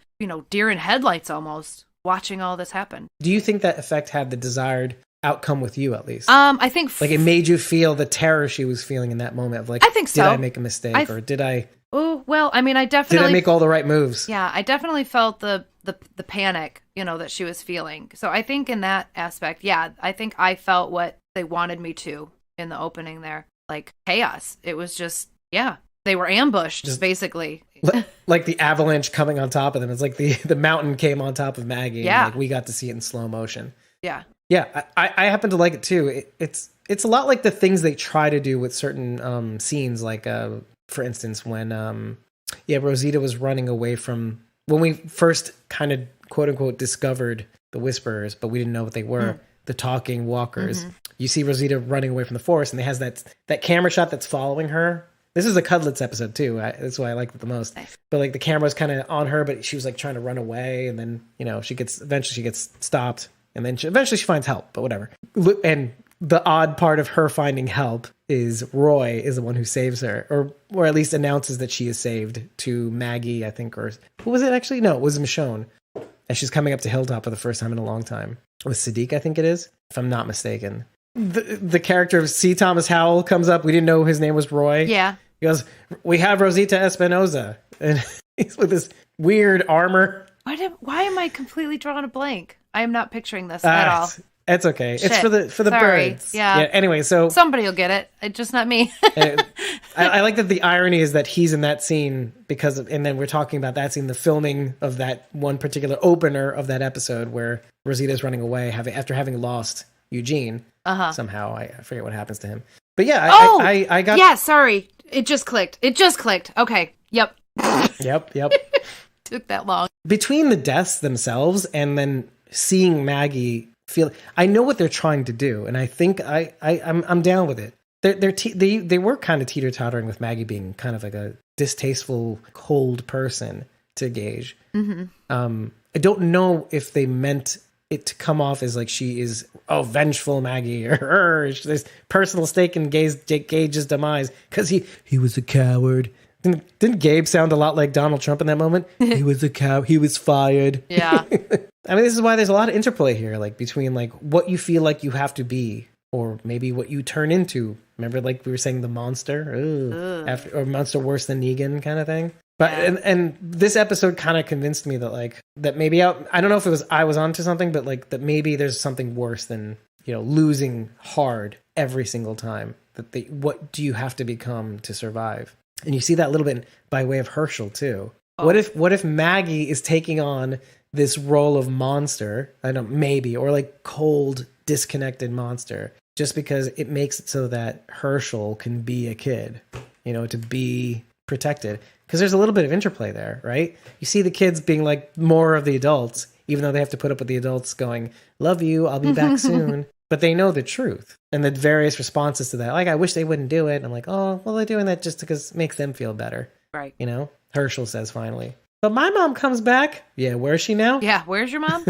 deer in headlights almost, watching all this happen. Do you think that effect had the desired outcome with you, at least? I think like it made you feel the terror she was feeling in that moment of like, I think so. Did I make a mistake or did I? Oh, well, I mean, I definitely did I make all the right moves? Yeah, I definitely felt the panic, that she was feeling. So I think in that aspect, I think I felt what they wanted me to in the opening there, like chaos. It was just, they were ambushed, just basically. Like the avalanche coming on top of them. It's like the mountain came on top of Maggie. Yeah. And like we got to see it in slow motion. Yeah. Yeah, I happen to like it too. It's a lot like the things they try to do with certain scenes, like for instance, when Rosita was running away from when we first kind of quote unquote discovered the Whisperers, but we didn't know what they were. The talking walkers. Mm-hmm. You see Rosita running away from the forest, and it has that camera shot that's following her. This is a Cudlitz episode too. That's why I liked it the most. Nice. But like the camera's kind of on her, but she was like trying to run away, and then eventually she gets stopped, and then eventually she finds help. But whatever. And the odd part of her finding help is Roy is the one who saves her, or at least announces that she is saved to Maggie, I think, or who was it actually? No, it was Michonne. And she's coming up to Hilltop for the first time in a long time with Sadiq, I think it is, if I'm not mistaken. The character of C. Thomas Howell comes up. We didn't know his name was Roy. Yeah. He goes, "We have Rosita Espinosa," and he's with this weird armor. Why am I completely drawing a blank? I am not picturing this at all. It's okay. Shit. It's for the birds. Yeah. Anyway, so somebody will get it. It's just not me. I like that the irony is that he's in that scene and then we're talking about that scene, the filming of that one particular opener of that episode where Rosita's running away after having lost Eugene. Somehow I forget what happens to him. But yeah, I got. Yeah, sorry. It just clicked. Okay. Yep. Yep. Took that long. Between the deaths themselves and then seeing Maggie I know what they're trying to do, and I think I'm down with it. They were kind of teeter-tottering with Maggie being kind of like a distasteful, cold person to Gage. Mm-hmm. I don't know if they meant it to come off as like she is vengeful Maggie or there's personal stake in Gage's demise because he was a coward. Didn't Gabe sound a lot like Donald Trump in that moment? He was a coward. He was fired. Yeah. I mean, this is why there's a lot of interplay here, like between like what you feel like you have to be, or maybe what you turn into. Remember, like we were saying, the monster, or monster worse than Negan kind of thing. But and this episode kind of convinced me that like that maybe I don't know if it was I was onto something, but like that maybe there's something worse than, you know, losing hard every single time. That what do you have to become to survive? And you see that a little bit by way of Herschel too. Oh. What if Maggie is taking on this role of monster? I don't maybe or like cold, disconnected monster, just because it makes it so that Herschel can be a kid, you know, to be protected. Because there's a little bit of interplay there, right? You see the kids being like more of the adults, even though they have to put up with the adults going, love you, I'll be back soon. But they know the truth. And the various responses to that, like, I wish they wouldn't do it. I'm like, oh, well, they're doing that just because it makes them feel better. Right. You know? Herschel says finally. But my mom comes back. Yeah, where's she now? Yeah, where's your mom?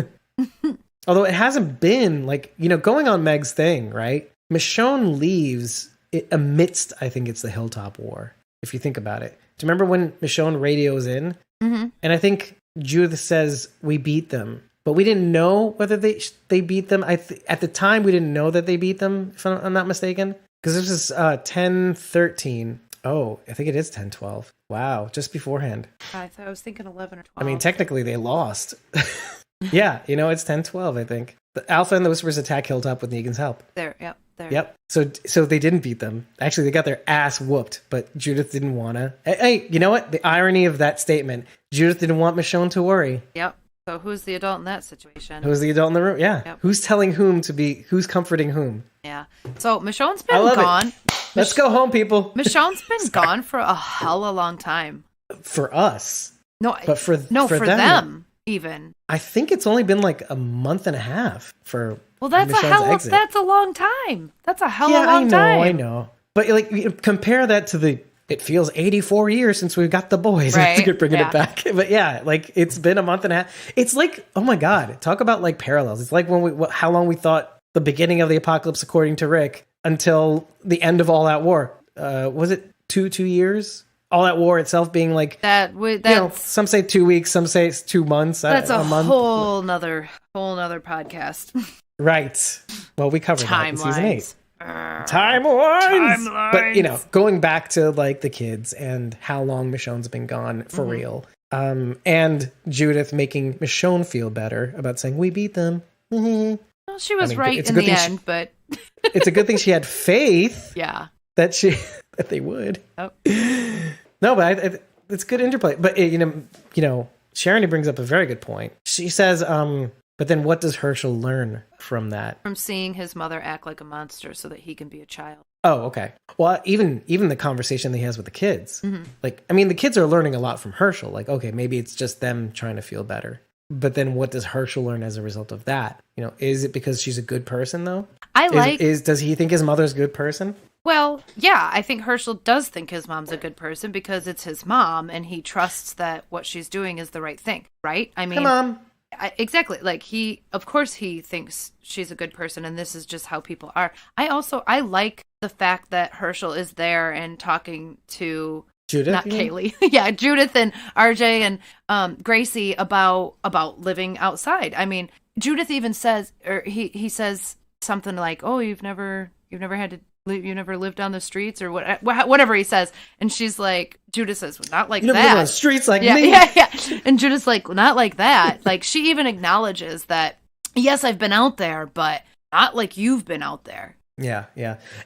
Although it hasn't been, like, you know, going on Meg's thing, right? Michonne leaves amidst, I think it's the Hilltop War, if you think about it. Do you remember when Michonne radios in? Mm-hmm. And I think Judith says, we beat them. But we didn't know whether they beat them. At the time, we didn't know that they beat them, if I'm not mistaken. Because this is 10-13. Oh, I think it is 10-12. Wow, just beforehand. I was thinking 11 or 12. I mean, technically, they lost. Yeah, you know, it's 10-12, I think. The Alpha and the Whispers attack Hilltop with Negan's help. There. Yep. So they didn't beat them. Actually, they got their ass whooped, but Judith didn't want to. Hey, you know what? The irony of that statement. Judith didn't want Michonne to worry. Yep. So who's the adult in that situation? Who's the adult in the room? Yeah. Yep. Who's telling who's comforting whom? Yeah. So Michonne's been gone. Let's go home, people. Michonne's been gone for a hella long time. For us. No, but for them even. I think it's only been like a month and a half for that's Michonne's that's a long time. That's a hell of a long time. I know. But like compare that to it feels 84 years since we got the boys. Right. Bringing it back. But yeah, like it's been a month and a half. It's like, oh my God, talk about like parallels. It's like how long we thought the beginning of the apocalypse, according to Rick, until the end of All Out War. Was it two years? All Out War itself being like that. You know, some say 2 weeks, some say it's 2 months. That's a month. whole nother podcast. Right. Well, we covered that in season 8. Timelines. But, you know, going back to, like, the kids and how long Michonne's been gone for real. And Judith making Michonne feel better about saying, we beat them. Well, she was right in the end, but... It's a good thing she had faith. Yeah. That they would. Oh. No, but it's good interplay. But, you know, Sharon brings up a very good point. She says, but then what does Herschel learn from that? From seeing his mother act like a monster so that he can be a child. Oh, okay. Well, even the conversation that he has with the kids. Mm-hmm. Like, I mean, the kids are learning a lot from Herschel. Like, okay, maybe it's just them trying to feel better. But then what does Herschel learn as a result of that? You know, is it because she's a good person, though? Does he think his mother's a good person? Well, yeah, I think Herschel does think his mom's a good person because it's his mom and he trusts that what she's doing is the right thing, right? I mean, Mom. Exactly. Like of course he thinks she's a good person and this is just how people are. I like the fact that Herschel is there and talking to Judith, not Kaylee. Yeah, Judith and RJ and Gracie about living outside. I mean, Judith even says, or he says something like, "Oh, you've never had to you never lived on the streets," or whatever he says. And she's like, Judith says, well, not like you never that. lived on the streets like me. Yeah. And Judith's like, well, not like that. Like she even acknowledges that, yes, I've been out there, but not like you've been out there. Yeah.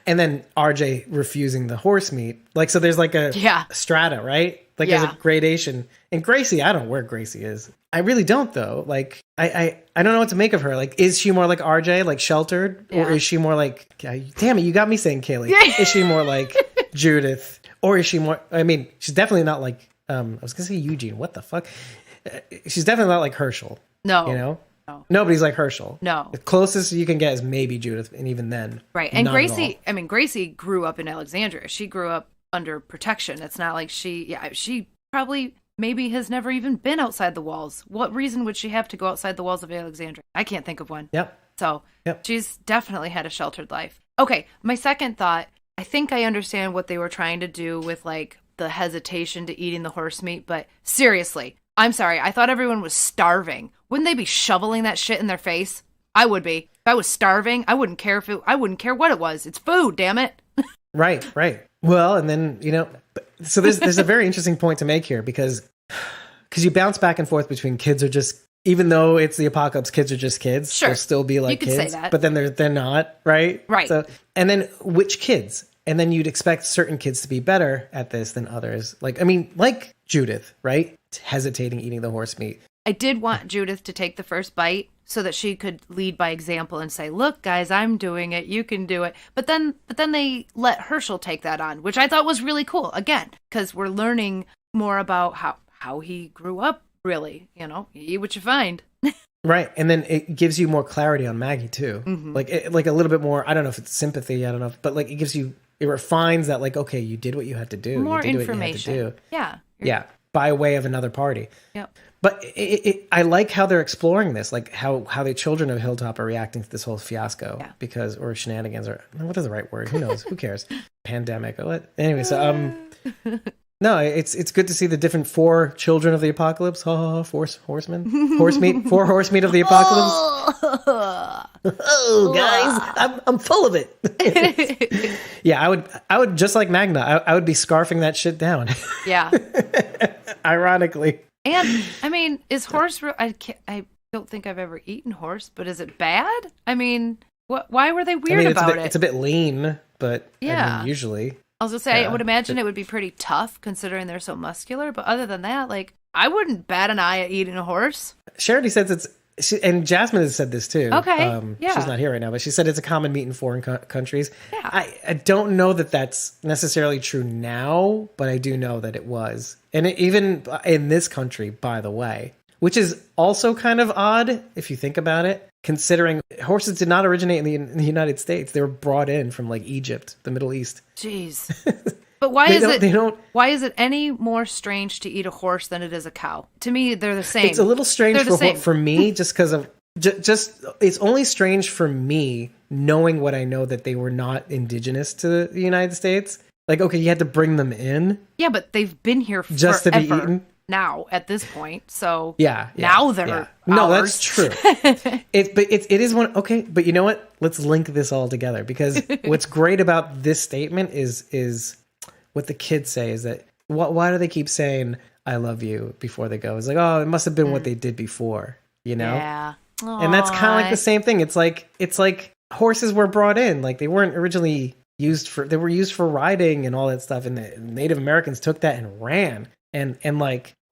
And then RJ refusing the horse meat. Like, so there's like a strata, right? Like there's a gradation. And Gracie, I don't know where Gracie is. I really don't, though. Like, I don't know what to make of her. Like, is she more like RJ, like sheltered? Yeah. Or is she more like, damn it, you got me saying Kaylee. Is she more like Judith? Or is she more, I mean, she's definitely not like, I was going to say Eugene. What the fuck? She's definitely not like Herschel. No. You know? No. Nobody's like Herschel. No. The closest you can get is maybe Judith, and even then. Right. And Gracie grew up in Alexandria. She grew up under protection. It's not like she probably maybe has never even been outside the walls. What reason would she have to go outside the walls of Alexandria? I can't think of one. Yep. So she's definitely had a sheltered life. Okay. My second thought, I think I understand what they were trying to do with like the hesitation to eating the horse meat, but seriously, I'm sorry. I thought everyone was starving. Wouldn't they be shoveling that shit in their face? I would be. If I was starving, I wouldn't care what it was. It's food, damn it. Right. Well, and then, you know, So there's a very interesting point to make here because you bounce back and forth between kids are just, even though it's the apocalypse, kids are just kids. Sure. They'll still be like You could kids. say that. But then they're not, right? Right. So, and then which kids? And then you'd expect certain kids to be better at this than others. Like Judith, right? Hesitating eating the horse meat. I did want Judith to take the first bite so that she could lead by example and say, look, guys, I'm doing it. You can do it. But then they let Herschel take that on, which I thought was really cool. Again, because we're learning more about how he grew up, really. You eat what you find. Right. And then it gives you more clarity on Maggie, too. Mm-hmm. Like a little bit more, I don't know if it's sympathy, I don't know. But like it refines that, like, okay, you did what you had to do. More you did information. What you had to do. Yeah. Yeah. By way of another party. Yep. But I like how they're exploring this, like how the children of Hilltop are reacting to this whole fiasco or shenanigans, or what is the right word? Who knows? Who cares? Pandemic. What? Anyway, so no, it's good to see the different 4 children of the apocalypse. Horsemen, horse meat, 4 horse meat of the apocalypse. Oh, guys, I'm full of it. Yeah, I would just like Magna. I would be scarfing that shit down. Yeah. Ironically. And I mean, is horse? I don't think I've ever eaten horse, but is it bad? I mean, why were they weird about it? It's a bit lean, but yeah. usually. I was gonna say, I would imagine it would be pretty tough considering they're so muscular. But other than that, like, I wouldn't bat an eye at eating a horse. Charity says and Jasmine has said this too. Okay, yeah. She's not here right now, but she said it's a common meat in foreign countries. Yeah. I don't know that that's necessarily true now, but I do know that it was. And even in this country, by the way, which is also kind of odd if you think about it, considering horses did not originate in the United States. They were brought in from like Egypt, the Middle East. Jeez. But why is it any more strange to eat a horse than it is a cow? To me, they're the same. It's a little strange for me just because of just it's only strange for me knowing what I know, that they were not indigenous to the United States. Like, okay, you had to bring them in. Yeah, but they've been here forever just to be eaten now at this point. So now they're ours. No, that's true. It is one. Okay, but you know what? Let's link this all together, because what's great about this statement is what the kids say is that why do they keep saying I love you before they go? It's like, oh, it must have been what they did before, you know? Yeah. Aww. And that's kind of like the same thing. It's like horses were brought in, like they weren't originally used for riding and all that stuff, and the Native Americans took that and ran, and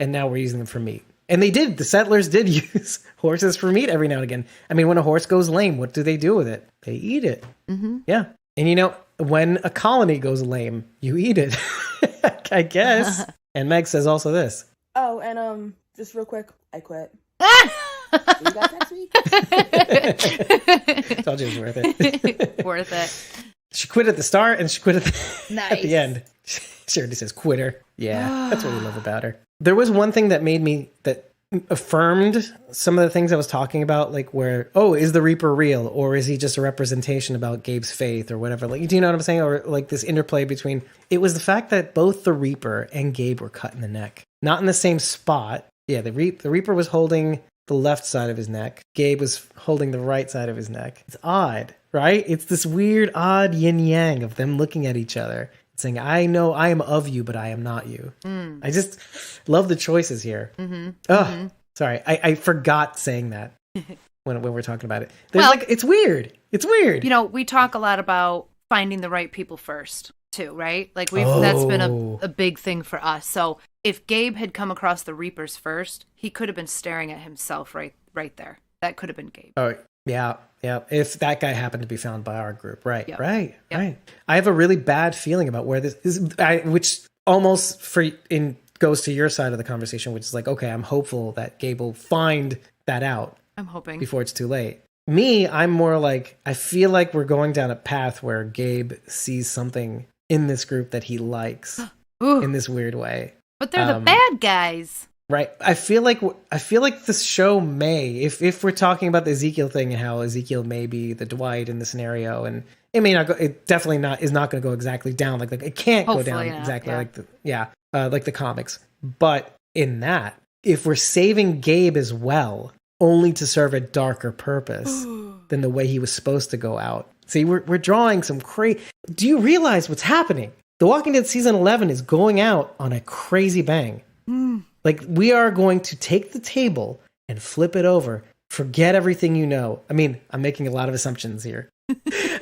now we're using them for meat. And the settlers did use horses for meat every now and again. I mean, when a horse goes lame, what do they do with it? They eat it. Mm-hmm. Yeah. And when a colony goes lame, you eat it, I guess. And Meg says also this. Oh, and just real quick, I quit. See you guys next week. Told you it was worth it. Worth it. She quit at the start and she quit at the end. She already says quitter. Yeah, that's what we love about her. There was one thing that affirmed some of the things I was talking about, like where, is the Reaper real, or is he just a representation about Gabe's faith or whatever? Like, do you know what I'm saying? Or like this interplay between, it was the fact that both the Reaper and Gabe were cut in the neck, not in the same spot. Yeah, the Reaper was holding the left side of his neck. Gabe was holding the right side of his neck. It's odd, right? It's this weird, odd yin yang of them looking at each other, saying, I know I am of you, but I am not you. Mm. I just love the choices here. Mm-hmm. Oh, mm-hmm. Sorry. I forgot saying that when we're talking about it. It's weird. It's weird. We talk a lot about finding the right people first too, right? Like that's been a big thing for us. So if Gabe had come across the Reapers first, he could have been staring at himself right there. That could have been Gabe. Oh, yeah. Yeah, if that guy happened to be found by our group. Right, yep. Right. Yep. I have a really bad feeling about where this is, which almost goes to your side of the conversation, which is like, okay, I'm hopeful that Gabe will find that out. I'm hoping. Before it's too late. Me, I'm more like, I feel like we're going down a path where Gabe sees something in this group that he likes in this weird way. But they're the bad guys. Right. I feel like this show may, if we're talking about the Ezekiel thing and how Ezekiel may be the Dwight in the scenario, and it may not go, it definitely is not going to go exactly down like it can't Hopefully go down not, exactly yeah. like the comics. But in that, if we're saving Gabe as well, only to serve a darker purpose than the way he was supposed to go out. See, we're drawing some crazy. Do you realize what's happening? The Walking Dead season 11 is going out on a crazy bang. Like, we are going to take the table and flip it over. Forget everything you know. I mean, I'm making a lot of assumptions here.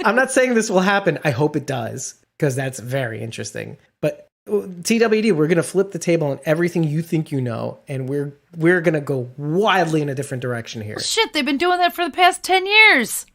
I'm not saying this will happen. I hope it does, because that's very interesting. But TWD, we're going to flip the table on everything you think you know, and we're going to go wildly in a different direction here. Well, shit, they've been doing that for the past 10 years.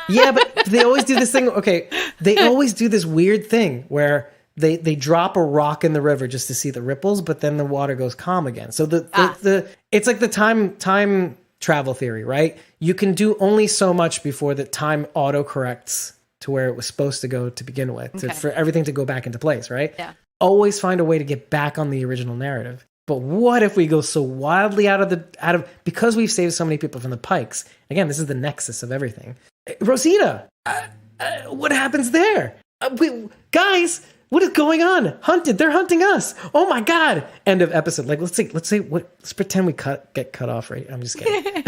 Yeah, but they always do this thing. Okay, they always do this weird thing where they drop a rock in the river just to see the ripples, but then the water goes calm again. So the it's like the time travel theory, right? You can do only so much before the time autocorrects to where it was supposed to go to begin with, for everything to go back into place, right? Yeah. Always find a way to get back on the original narrative. But what if we go so wildly out of because we've saved so many people from the pikes? Again, this is the nexus of everything. Rosita, what happens there? Guys, what is going on? Hunted. They're hunting us. Oh my God. End of episode. Like, let's pretend we get cut off, right? I'm just kidding.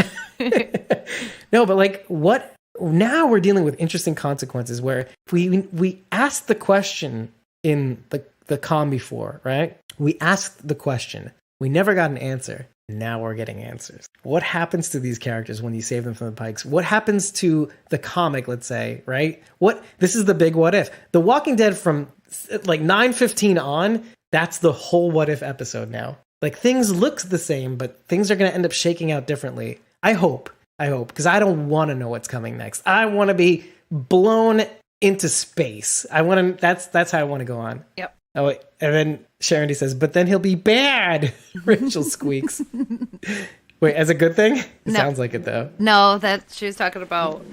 No, but like, what? Now we're dealing with interesting consequences where we asked the question in the comm before, right? We asked the question. We never got an answer. Now we're getting answers. What happens to these characters when you save them from the pikes? What happens to the comic, let's say, right? This is the big what if. The Walking Dead from like 9:15 on, that's the whole what if episode now. Like, things look the same, but things are going to end up shaking out differently. I hope, because I don't want to know what's coming next. I want to be blown into space. That's how I want to go on. Yep. Oh, wait. And then Sharon D says, but then he'll be bad. Rachel squeaks. Wait, as a good thing? It sounds like it, though. No, that she was talking about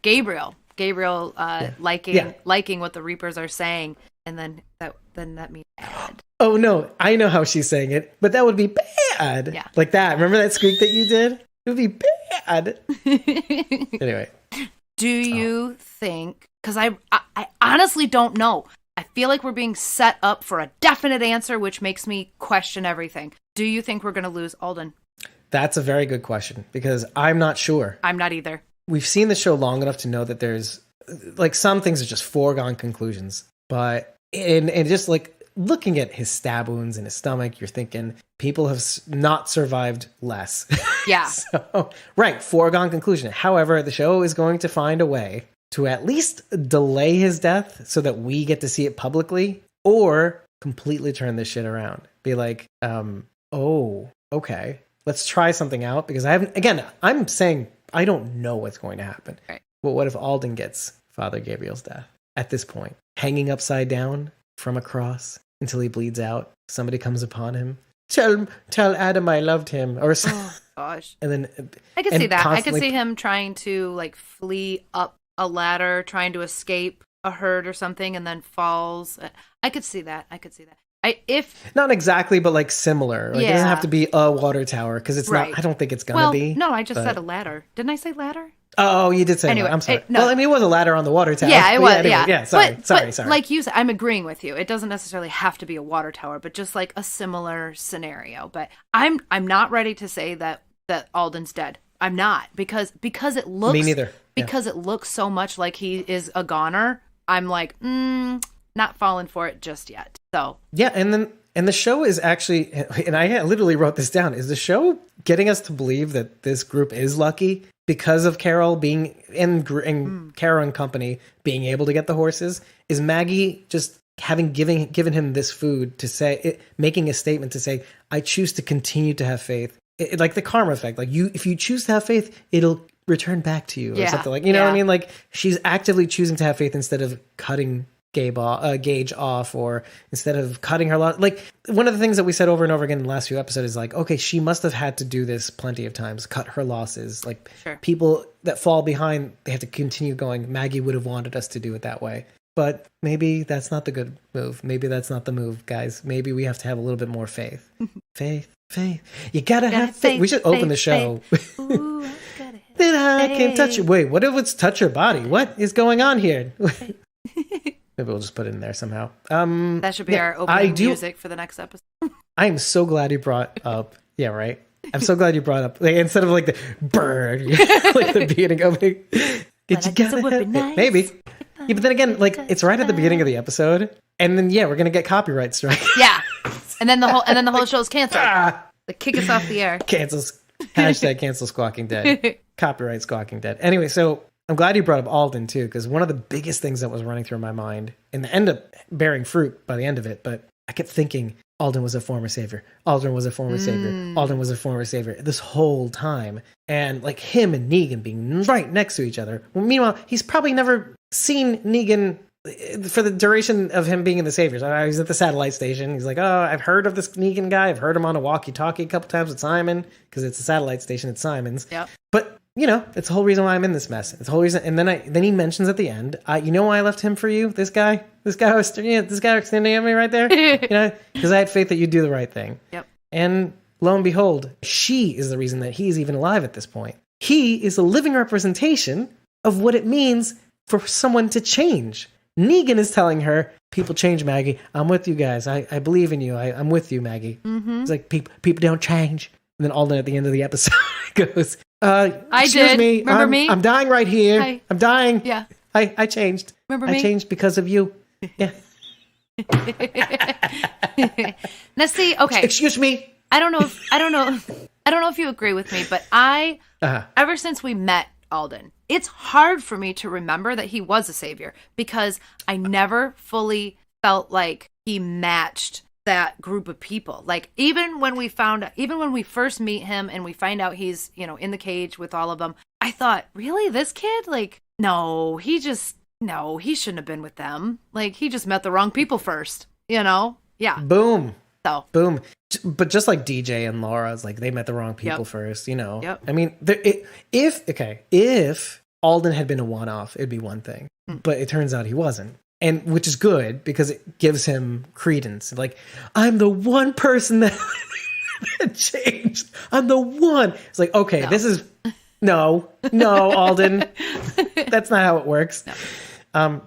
Gabriel. Gabriel liking what the Reapers are saying, and then that means bad. Oh, no. I know how she's saying it, but that would be bad. Yeah. Like that. Remember that squeak that you did? It would be bad. Anyway. Do you think... Because I honestly don't know. I feel like we're being set up for a definite answer, which makes me question everything. Do you think we're going to lose Alden? That's a very good question, because I'm not sure. I'm not either. We've seen the show long enough to know that there's, like, some things are just foregone conclusions. But, and just, like, looking at his stab wounds in his stomach, you're thinking people have not survived less. Yeah. So, right, foregone conclusion. However, the show is going to find a way to at least delay his death so that we get to see it publicly, or completely turn this shit around. Be like, oh, okay, let's try something out, because I'm saying I don't know what's going to happen. Right. Well, what if Alden gets Father Gabriel's death at this point? Hanging upside down from a cross until he bleeds out. Somebody comes upon him. Tell Adam I loved him. Or oh, gosh. And then I could see that. I could see him trying to, like, flee up a ladder, trying to escape a herd or something, and then falls. I could see that. If not exactly, but like similar. Like, it doesn't have to be a water tower, because it's not. I don't think it's gonna be. No, I just said a ladder. Didn't I say ladder? Oh, you did say anyway, that. I'm sorry. No. Well, I mean, it was a ladder on the water tower. Yeah, it was. Anyway, yeah. Sorry. Like you said, I'm agreeing with you. It doesn't necessarily have to be a water tower, but just like a similar scenario. But I'm not ready to say that Alden's dead. I'm not, because it looks. Me neither. Because it looks so much like he is a goner. I'm like, not falling for it just yet. So yeah, and the show is actually, and I literally wrote this down, is the show getting us to believe that this group is lucky because of Carol being and Carol and company being able to get the horses? Is Maggie just given him this food to say, making a statement to say, I choose to continue to have faith? Like the karma effect. Like, if you choose to have faith, it'll return back to you, or something, like, you know what I mean? Like, she's actively choosing to have faith instead of cutting Gage off, or instead of cutting her loss. Like, one of the things that we said over and over again in the last few episodes is like, okay, she must have had to do this plenty of times, cut her losses. Like, people that fall behind, they have to continue going. Maggie would have wanted us to do it that way. But maybe that's not the good move. Maybe that's not the move, guys. Maybe we have to have a little bit more faith. Faith. You gotta have faith. We should open the show. Ooh, then I can touch it. Wait, what if it's touch your body? What is going on here? Maybe we'll just put it in there somehow. That should be our opening music for the next episode. I am so glad you brought up. Yeah, right. I'm so glad you brought up, like, instead of like the bird, like the beginning opening. Maybe. Yeah, but then again, like it's right at the beginning of the episode, and then we're gonna get copyright strike. Yeah, and then the whole show's canceled. Like kick us off the air. Cancels. #cancel Squawking Dead. Copyright Squawking Dead. Anyway, so I'm glad you brought up Alden too, because one of the biggest things that was running through my mind, and end up bearing fruit by the end of it, but I kept thinking Alden was a former savior. Alden was a former savior. Alden was a former savior this whole time. And like him and Negan being right next to each other. Well, meanwhile, he's probably never seen Negan for the duration of him being in the Saviors. He's at the satellite station. He's like, oh, I've heard of this Negan guy. I've heard him on a walkie-talkie a couple times with Simon, because it's a satellite station at Simon's. Yep. But, it's the whole reason why I'm in this mess. It's the whole reason. And then he mentions at the end, you know why I left him for you? This guy was standing at me right there. Because I had faith that you'd do the right thing. Yep. And lo and behold, she is the reason that he's even alive at this point. He is a living representation of what it means for someone to change. Negan is telling her, people change, Maggie. I'm with you guys. I believe in you. I'm with you, Maggie. Mm-hmm. It's like, people don't change. And then Alden at the end of the episode goes, excuse me. Remember me? I'm dying right here. Hi. I'm dying. Yeah. I changed. Remember me? I changed because of you. Yeah. Now see, okay. Excuse me. I don't know if you agree with me, but ever since we met Alden, it's hard for me to remember that he was a savior, because I never fully felt like he matched that group of people. Like even when we first meet him and we find out he's, in the cage with all of them, I thought, really, this kid? Like, no, he shouldn't have been with them. Like, he just met the wrong people first, Yeah. Boom. So. Boom. But just like DJ and Laura's, like they met the wrong people first, Yep. I mean, if Alden had been a one-off, it'd be one thing. But it turns out he wasn't. And which is good, because it gives him credence. Like, I'm the one person that changed. I'm the one. It's like, okay, this is no, Alden. That's not how it works. No.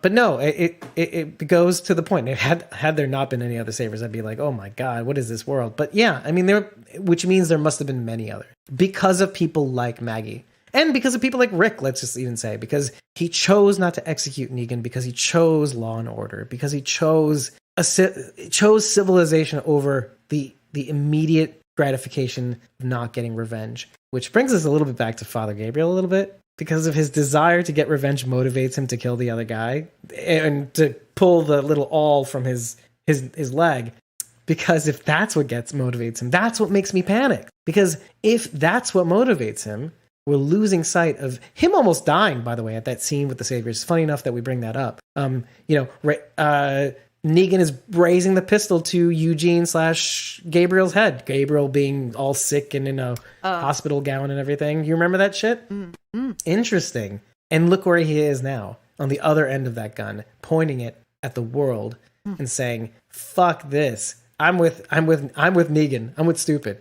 But no, it goes to the point. Had there not been any other saviors, I'd be like, oh my God, what is this world? But yeah, I mean, which means there must have been many others, because of people like Maggie, and because of people like Rick. Let's just even say, because he chose not to execute Negan, because he chose law and order, because he chose civilization over the immediate gratification of not getting revenge. Which brings us a little bit back to Father Gabriel a little bit. Because of his desire to get revenge motivates him to kill the other guy and to pull the little awl from his leg. Because if that's what motivates him, that's what makes me panic. Because if that's what motivates him, we're losing sight of him almost dying, by the way, at that scene with the Saviors. It's funny enough that we bring that up. Negan is raising the pistol to Eugene/Gabriel's head. Gabriel being all sick and in a hospital gown and everything. You remember that shit? Mm-hmm. Interesting. And look where he is now, on the other end of that gun, pointing it at the world and saying, "Fuck this. I'm with Negan. I'm with stupid."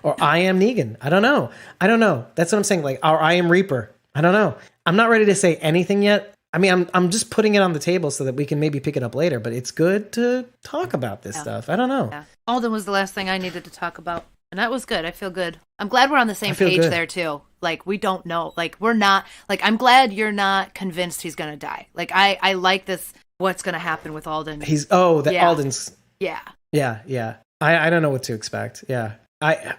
Or I am Negan. I don't know. That's what I'm saying. Like, or I am Reaper. I don't know. I'm not ready to say anything yet. I mean, I'm just putting it on the table so that we can maybe pick it up later, but it's good to talk about this stuff. I don't know. Yeah. Alden was the last thing I needed to talk about, and that was good. I feel good. I'm glad we're on the same page there, too. Like, we don't know. Like, we're not... Like, I'm glad you're not convinced he's going to die. Like, I like this, what's going to happen with Alden. Alden's... Yeah. Yeah. I don't know what to expect. Yeah. I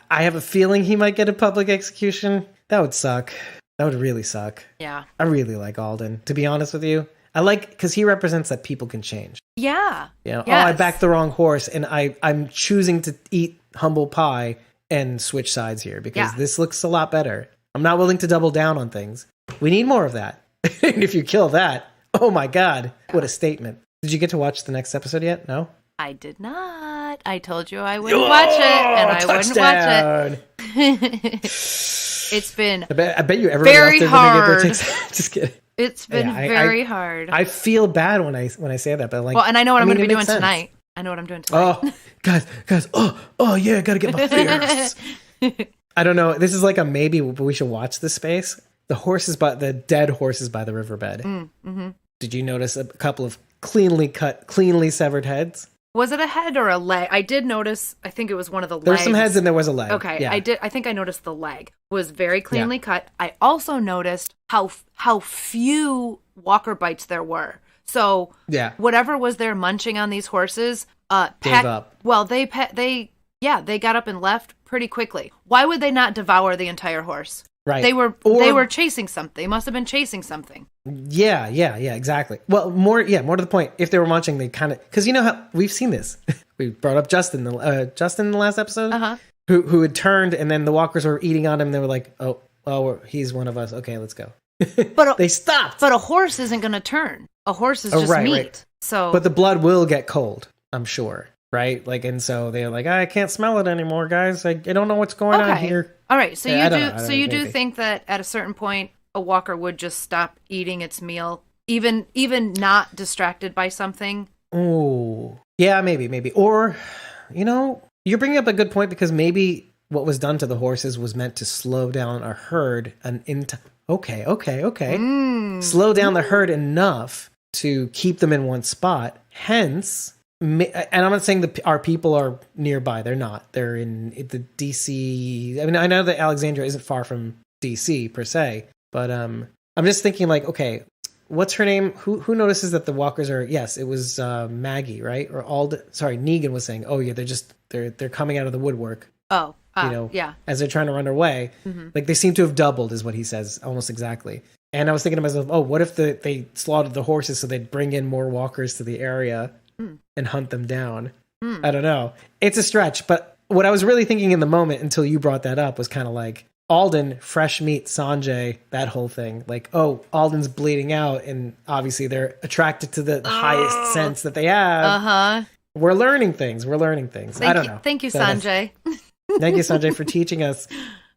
have a feeling he might get a public execution. That would suck. That would really suck. Yeah. I really like Alden, to be honest with you. Because he represents that people can change. Yeah. Yes. Oh, I backed the wrong horse, and I'm choosing to eat humble pie and switch sides here, because this looks a lot better. I'm not willing to double down on things. We need more of that. And if you kill that, oh my God, what a statement. Did you get to watch the next episode yet? No? I did not. I told you I wouldn't watch it, and I wouldn't watch it. It's been I bet you everybody very else hard. Just kidding. It's been very hard. I feel bad when I say that, but like, well, and I know what I'm going to be doing tonight. I know what I'm doing tonight. Oh, guys! Oh yeah, gotta get my fierce. I don't know. This is like a maybe, but we should watch this space. The dead horses by the riverbed. Mm-hmm. Did you notice a couple of cleanly cut, cleanly severed heads? Was it a head or a leg? I did notice, I think it was one of the legs. There were some heads and there was a leg. Okay, yeah. I think I noticed the leg was very cleanly cut. I also noticed how few walker bites there were. So whatever was there munching on these horses, gave up. Well, they got up and left pretty quickly. Why would they not devour the entire horse? Right. They were chasing something. They must have been chasing something. Yeah, exactly. Well, more to the point, if they were munching, they kind of, because you know how we've seen this. We brought up Justin in the last episode, who had turned, and then the walkers were eating on him. And they were like, oh, he's one of us. Okay, let's go. But they stopped. But a horse isn't going to turn. A horse is just meat. Right. So, but the blood will get cold, I'm sure. Right? Like, and so they're like, I can't smell it anymore, guys. I don't know what's going on here. All right. So you do think that at a certain point, a walker would just stop eating its meal, even not distracted by something? Oh, yeah, maybe. Or, you're bringing up a good point, because maybe what was done to the horses was meant to slow down a herd Okay. Slow down the herd enough to keep them in one spot. Hence, and I'm not saying our people are nearby. They're not. They're in the DC. I mean, I know that Alexandria isn't far from DC per se, but I'm just thinking like, okay, what's her name? Who notices that the walkers are? Yes, it was Maggie, right? Or Negan was saying, oh yeah, they're coming out of the woodwork. Oh, yeah. As they're trying to run away, like they seem to have doubled, is what he says, almost exactly. And I was thinking to myself, oh, what if they slaughtered the horses so they'd bring in more walkers to the area and hunt them down? I don't know. It's a stretch, but what I was really thinking in the moment until you brought that up was kind of like Alden, fresh meat, Sanjay, that whole thing. Like, oh, Alden's bleeding out, and obviously they're attracted to the highest sense that they have. We're learning things. I don't know. Thank you, Sanjay. Thank you, Sanjay, for teaching us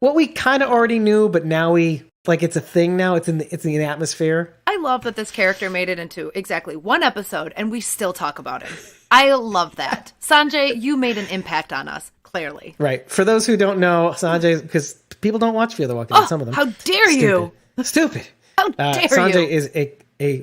what we kind of already knew, but now it's a thing now. It's in the atmosphere. I love that this character made it into exactly one episode, and we still talk about it. I love that. Sanjay, you made an impact on us, clearly. Right. For those who don't know, Sanjay, because people don't watch Fear the Walking Dead, some of them. How dare you? Stupid. How dare you? Sanjay is a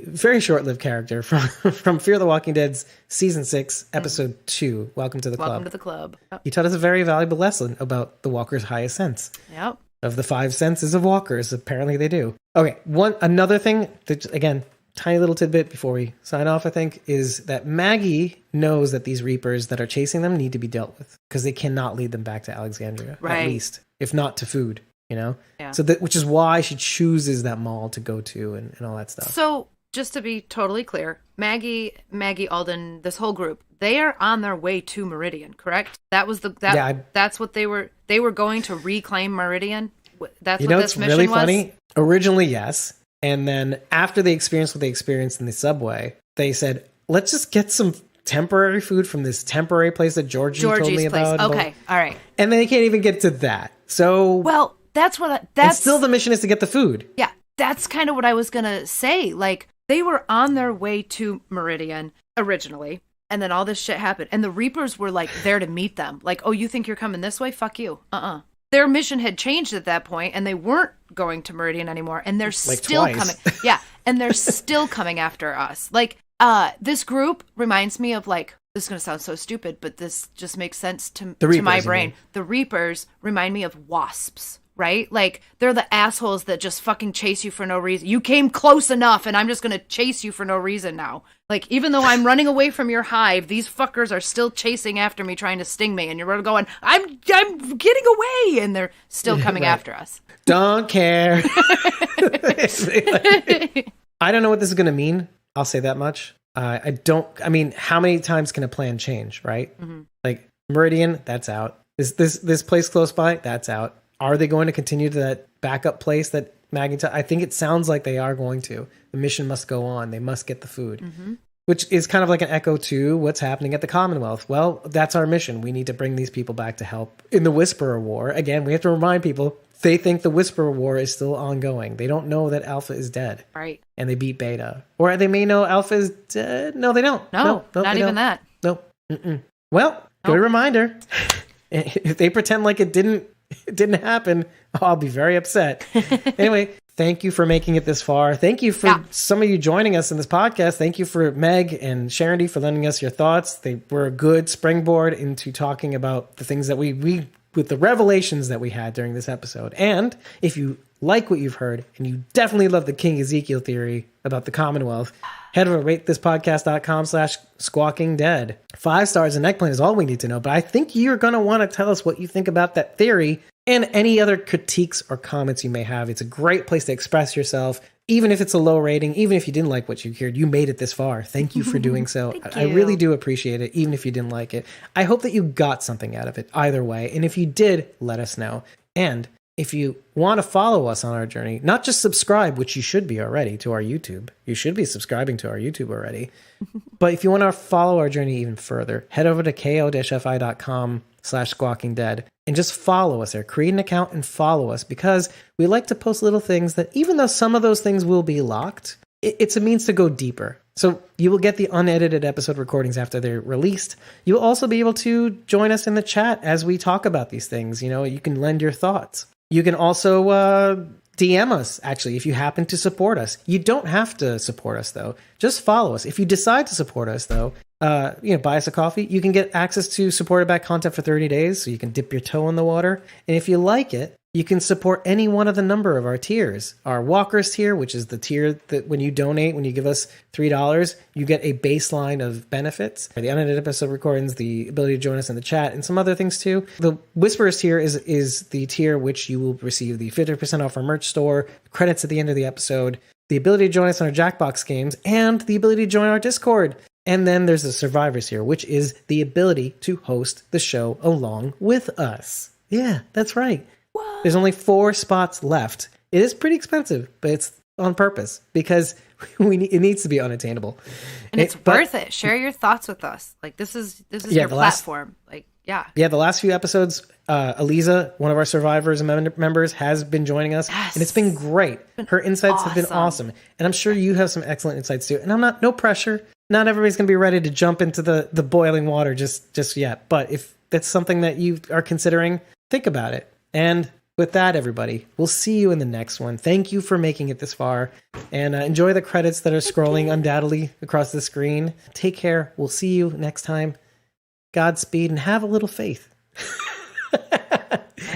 very short-lived character from Fear the Walking Dead's Season 6, Episode 2, Welcome to the Club. Welcome to the club. Yep. He taught us a very valuable lesson about the walker's highest sense. Yep. Of the 5 senses of walkers, apparently they do. Okay, another thing, that, again, tiny little tidbit before we sign off, I think, is that Maggie knows that these Reapers that are chasing them need to be dealt with, because they cannot lead them back to Alexandria, at least, if not to food. Yeah. So which is why she chooses that mall to go to and all that stuff. So just to be totally clear, Maggie, Alden, this whole group, they are on their way to Meridian, correct? That was that's what they were going to reclaim Meridian. That's what this mission was. Really funny. Originally, yes. And then after they experienced what they experienced in the subway, they said, let's just get some temporary food from this temporary place that Georgie's told me about. Okay. All right. And they can't even get to that. So, well, that's still the mission is to get the food. Yeah, that's kind of what I was gonna say. Like, they were on their way to Meridian originally, and then all this shit happened, and the Reapers were like there to meet them. Like, oh, you think you're coming this way? Fuck you. Their mission had changed at that point, and they weren't going to Meridian anymore, and they're still coming. Yeah, and they're still coming after us. Like, this group reminds me of, like, this is gonna sound so stupid, but this just makes sense to my brain. The Reapers remind me of wasps. Right? Like, they're the assholes that just fucking chase you for no reason. You came close enough, and I'm just gonna chase you for no reason now. Like, even though I'm running away from your hive, these fuckers are still chasing after me, trying to sting me, and you're going, I'm getting away, and they're still coming after us. Don't care. I don't know what this is gonna mean. I'll say that much. I mean, how many times can a plan change, right? Mm-hmm. Like, Meridian, that's out. This place close by, that's out. Are they going to continue to that backup place that Maggie... I think it sounds like they are going to. The mission must go on. They must get the food. Mm-hmm. Which is kind of like an echo to what's happening at the Commonwealth. Well, that's our mission. We need to bring these people back to help. In the Whisperer War, again, we have to remind people, they think the Whisperer War is still ongoing. They don't know that Alpha is dead. Right. And they beat Beta. Or they may know Alpha is dead. No, they don't. No, not even that. Nope. Well, good reminder. If they pretend like it didn't happen, I'll be very upset. Anyway, Thank you for making it this far. Thank you for some of you joining us in this podcast. Thank you for Meg and Sharon for lending us your thoughts. They were a good springboard into talking about the things that we with the revelations that we had during this episode. And if you like what you've heard and you definitely love the King Ezekiel theory about the Commonwealth, head over to ratethispodcast.com/squawkingdead. 5 stars and eggplant is all we need to know. But I think you're going to want to tell us what you think about that theory and any other critiques or comments you may have. It's a great place to express yourself, even if it's a low rating, even if you didn't like what you heard. You made it this far. Thank you for doing so. I really do appreciate it, even if you didn't like it. I hope that you got something out of it either way. And if you did, let us know. And if you want to follow us on our journey, not just subscribe, which you should be already to our YouTube. You should be subscribing to our YouTube already. But if you want to follow our journey even further, head over to ko-fi.com/squawkingdead and just follow us there. Create an account and follow us, because we like to post little things that, even though some of those things will be locked, it's a means to go deeper. So you will get the unedited episode recordings after they're released. You'll also be able to join us in the chat as we talk about these things. You know, you can lend your thoughts. You can also DM us, actually, if you happen to support us. You don't have to support us, though. Just follow us. If you decide to support us, though, buy us a coffee. You can get access to supported back content for 30 days, so you can dip your toe in the water. And if you like it, you can support any one of the number of our tiers. Our Walkers tier, which is the tier that when you donate, when you give us $3, you get a baseline of benefits. The unedited episode recordings, the ability to join us in the chat, and some other things too. The Whisperers tier is the tier which you will receive the 50% off our merch store, credits at the end of the episode, the ability to join us on our Jackbox games, and the ability to join our Discord. And then there's the Survivors tier, which is the ability to host the show along with us. Yeah, that's right. What? There's only 4 spots left. It is pretty expensive, but it's on purpose because it needs to be unattainable. And it's worth it. Share your thoughts with us. Like, this is your platform. The last few episodes, Eliza, one of our survivors and members, has been joining us, and it's been great. Her insights have been awesome, and I'm sure you have some excellent insights too. And no pressure. Not everybody's going to be ready to jump into the boiling water just yet. But if that's something that you are considering, think about it. And with that, everybody, we'll see you in the next one. Thank you for making it this far. And enjoy the credits that are scrolling undoubtedly across the screen. Take care. We'll see you next time. Godspeed and have a little faith.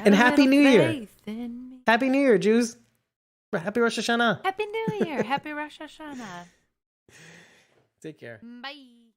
And Happy New Year. Happy New Year, Jews. Happy Rosh Hashanah. Happy New Year. Happy Rosh Hashanah. Take care. Bye.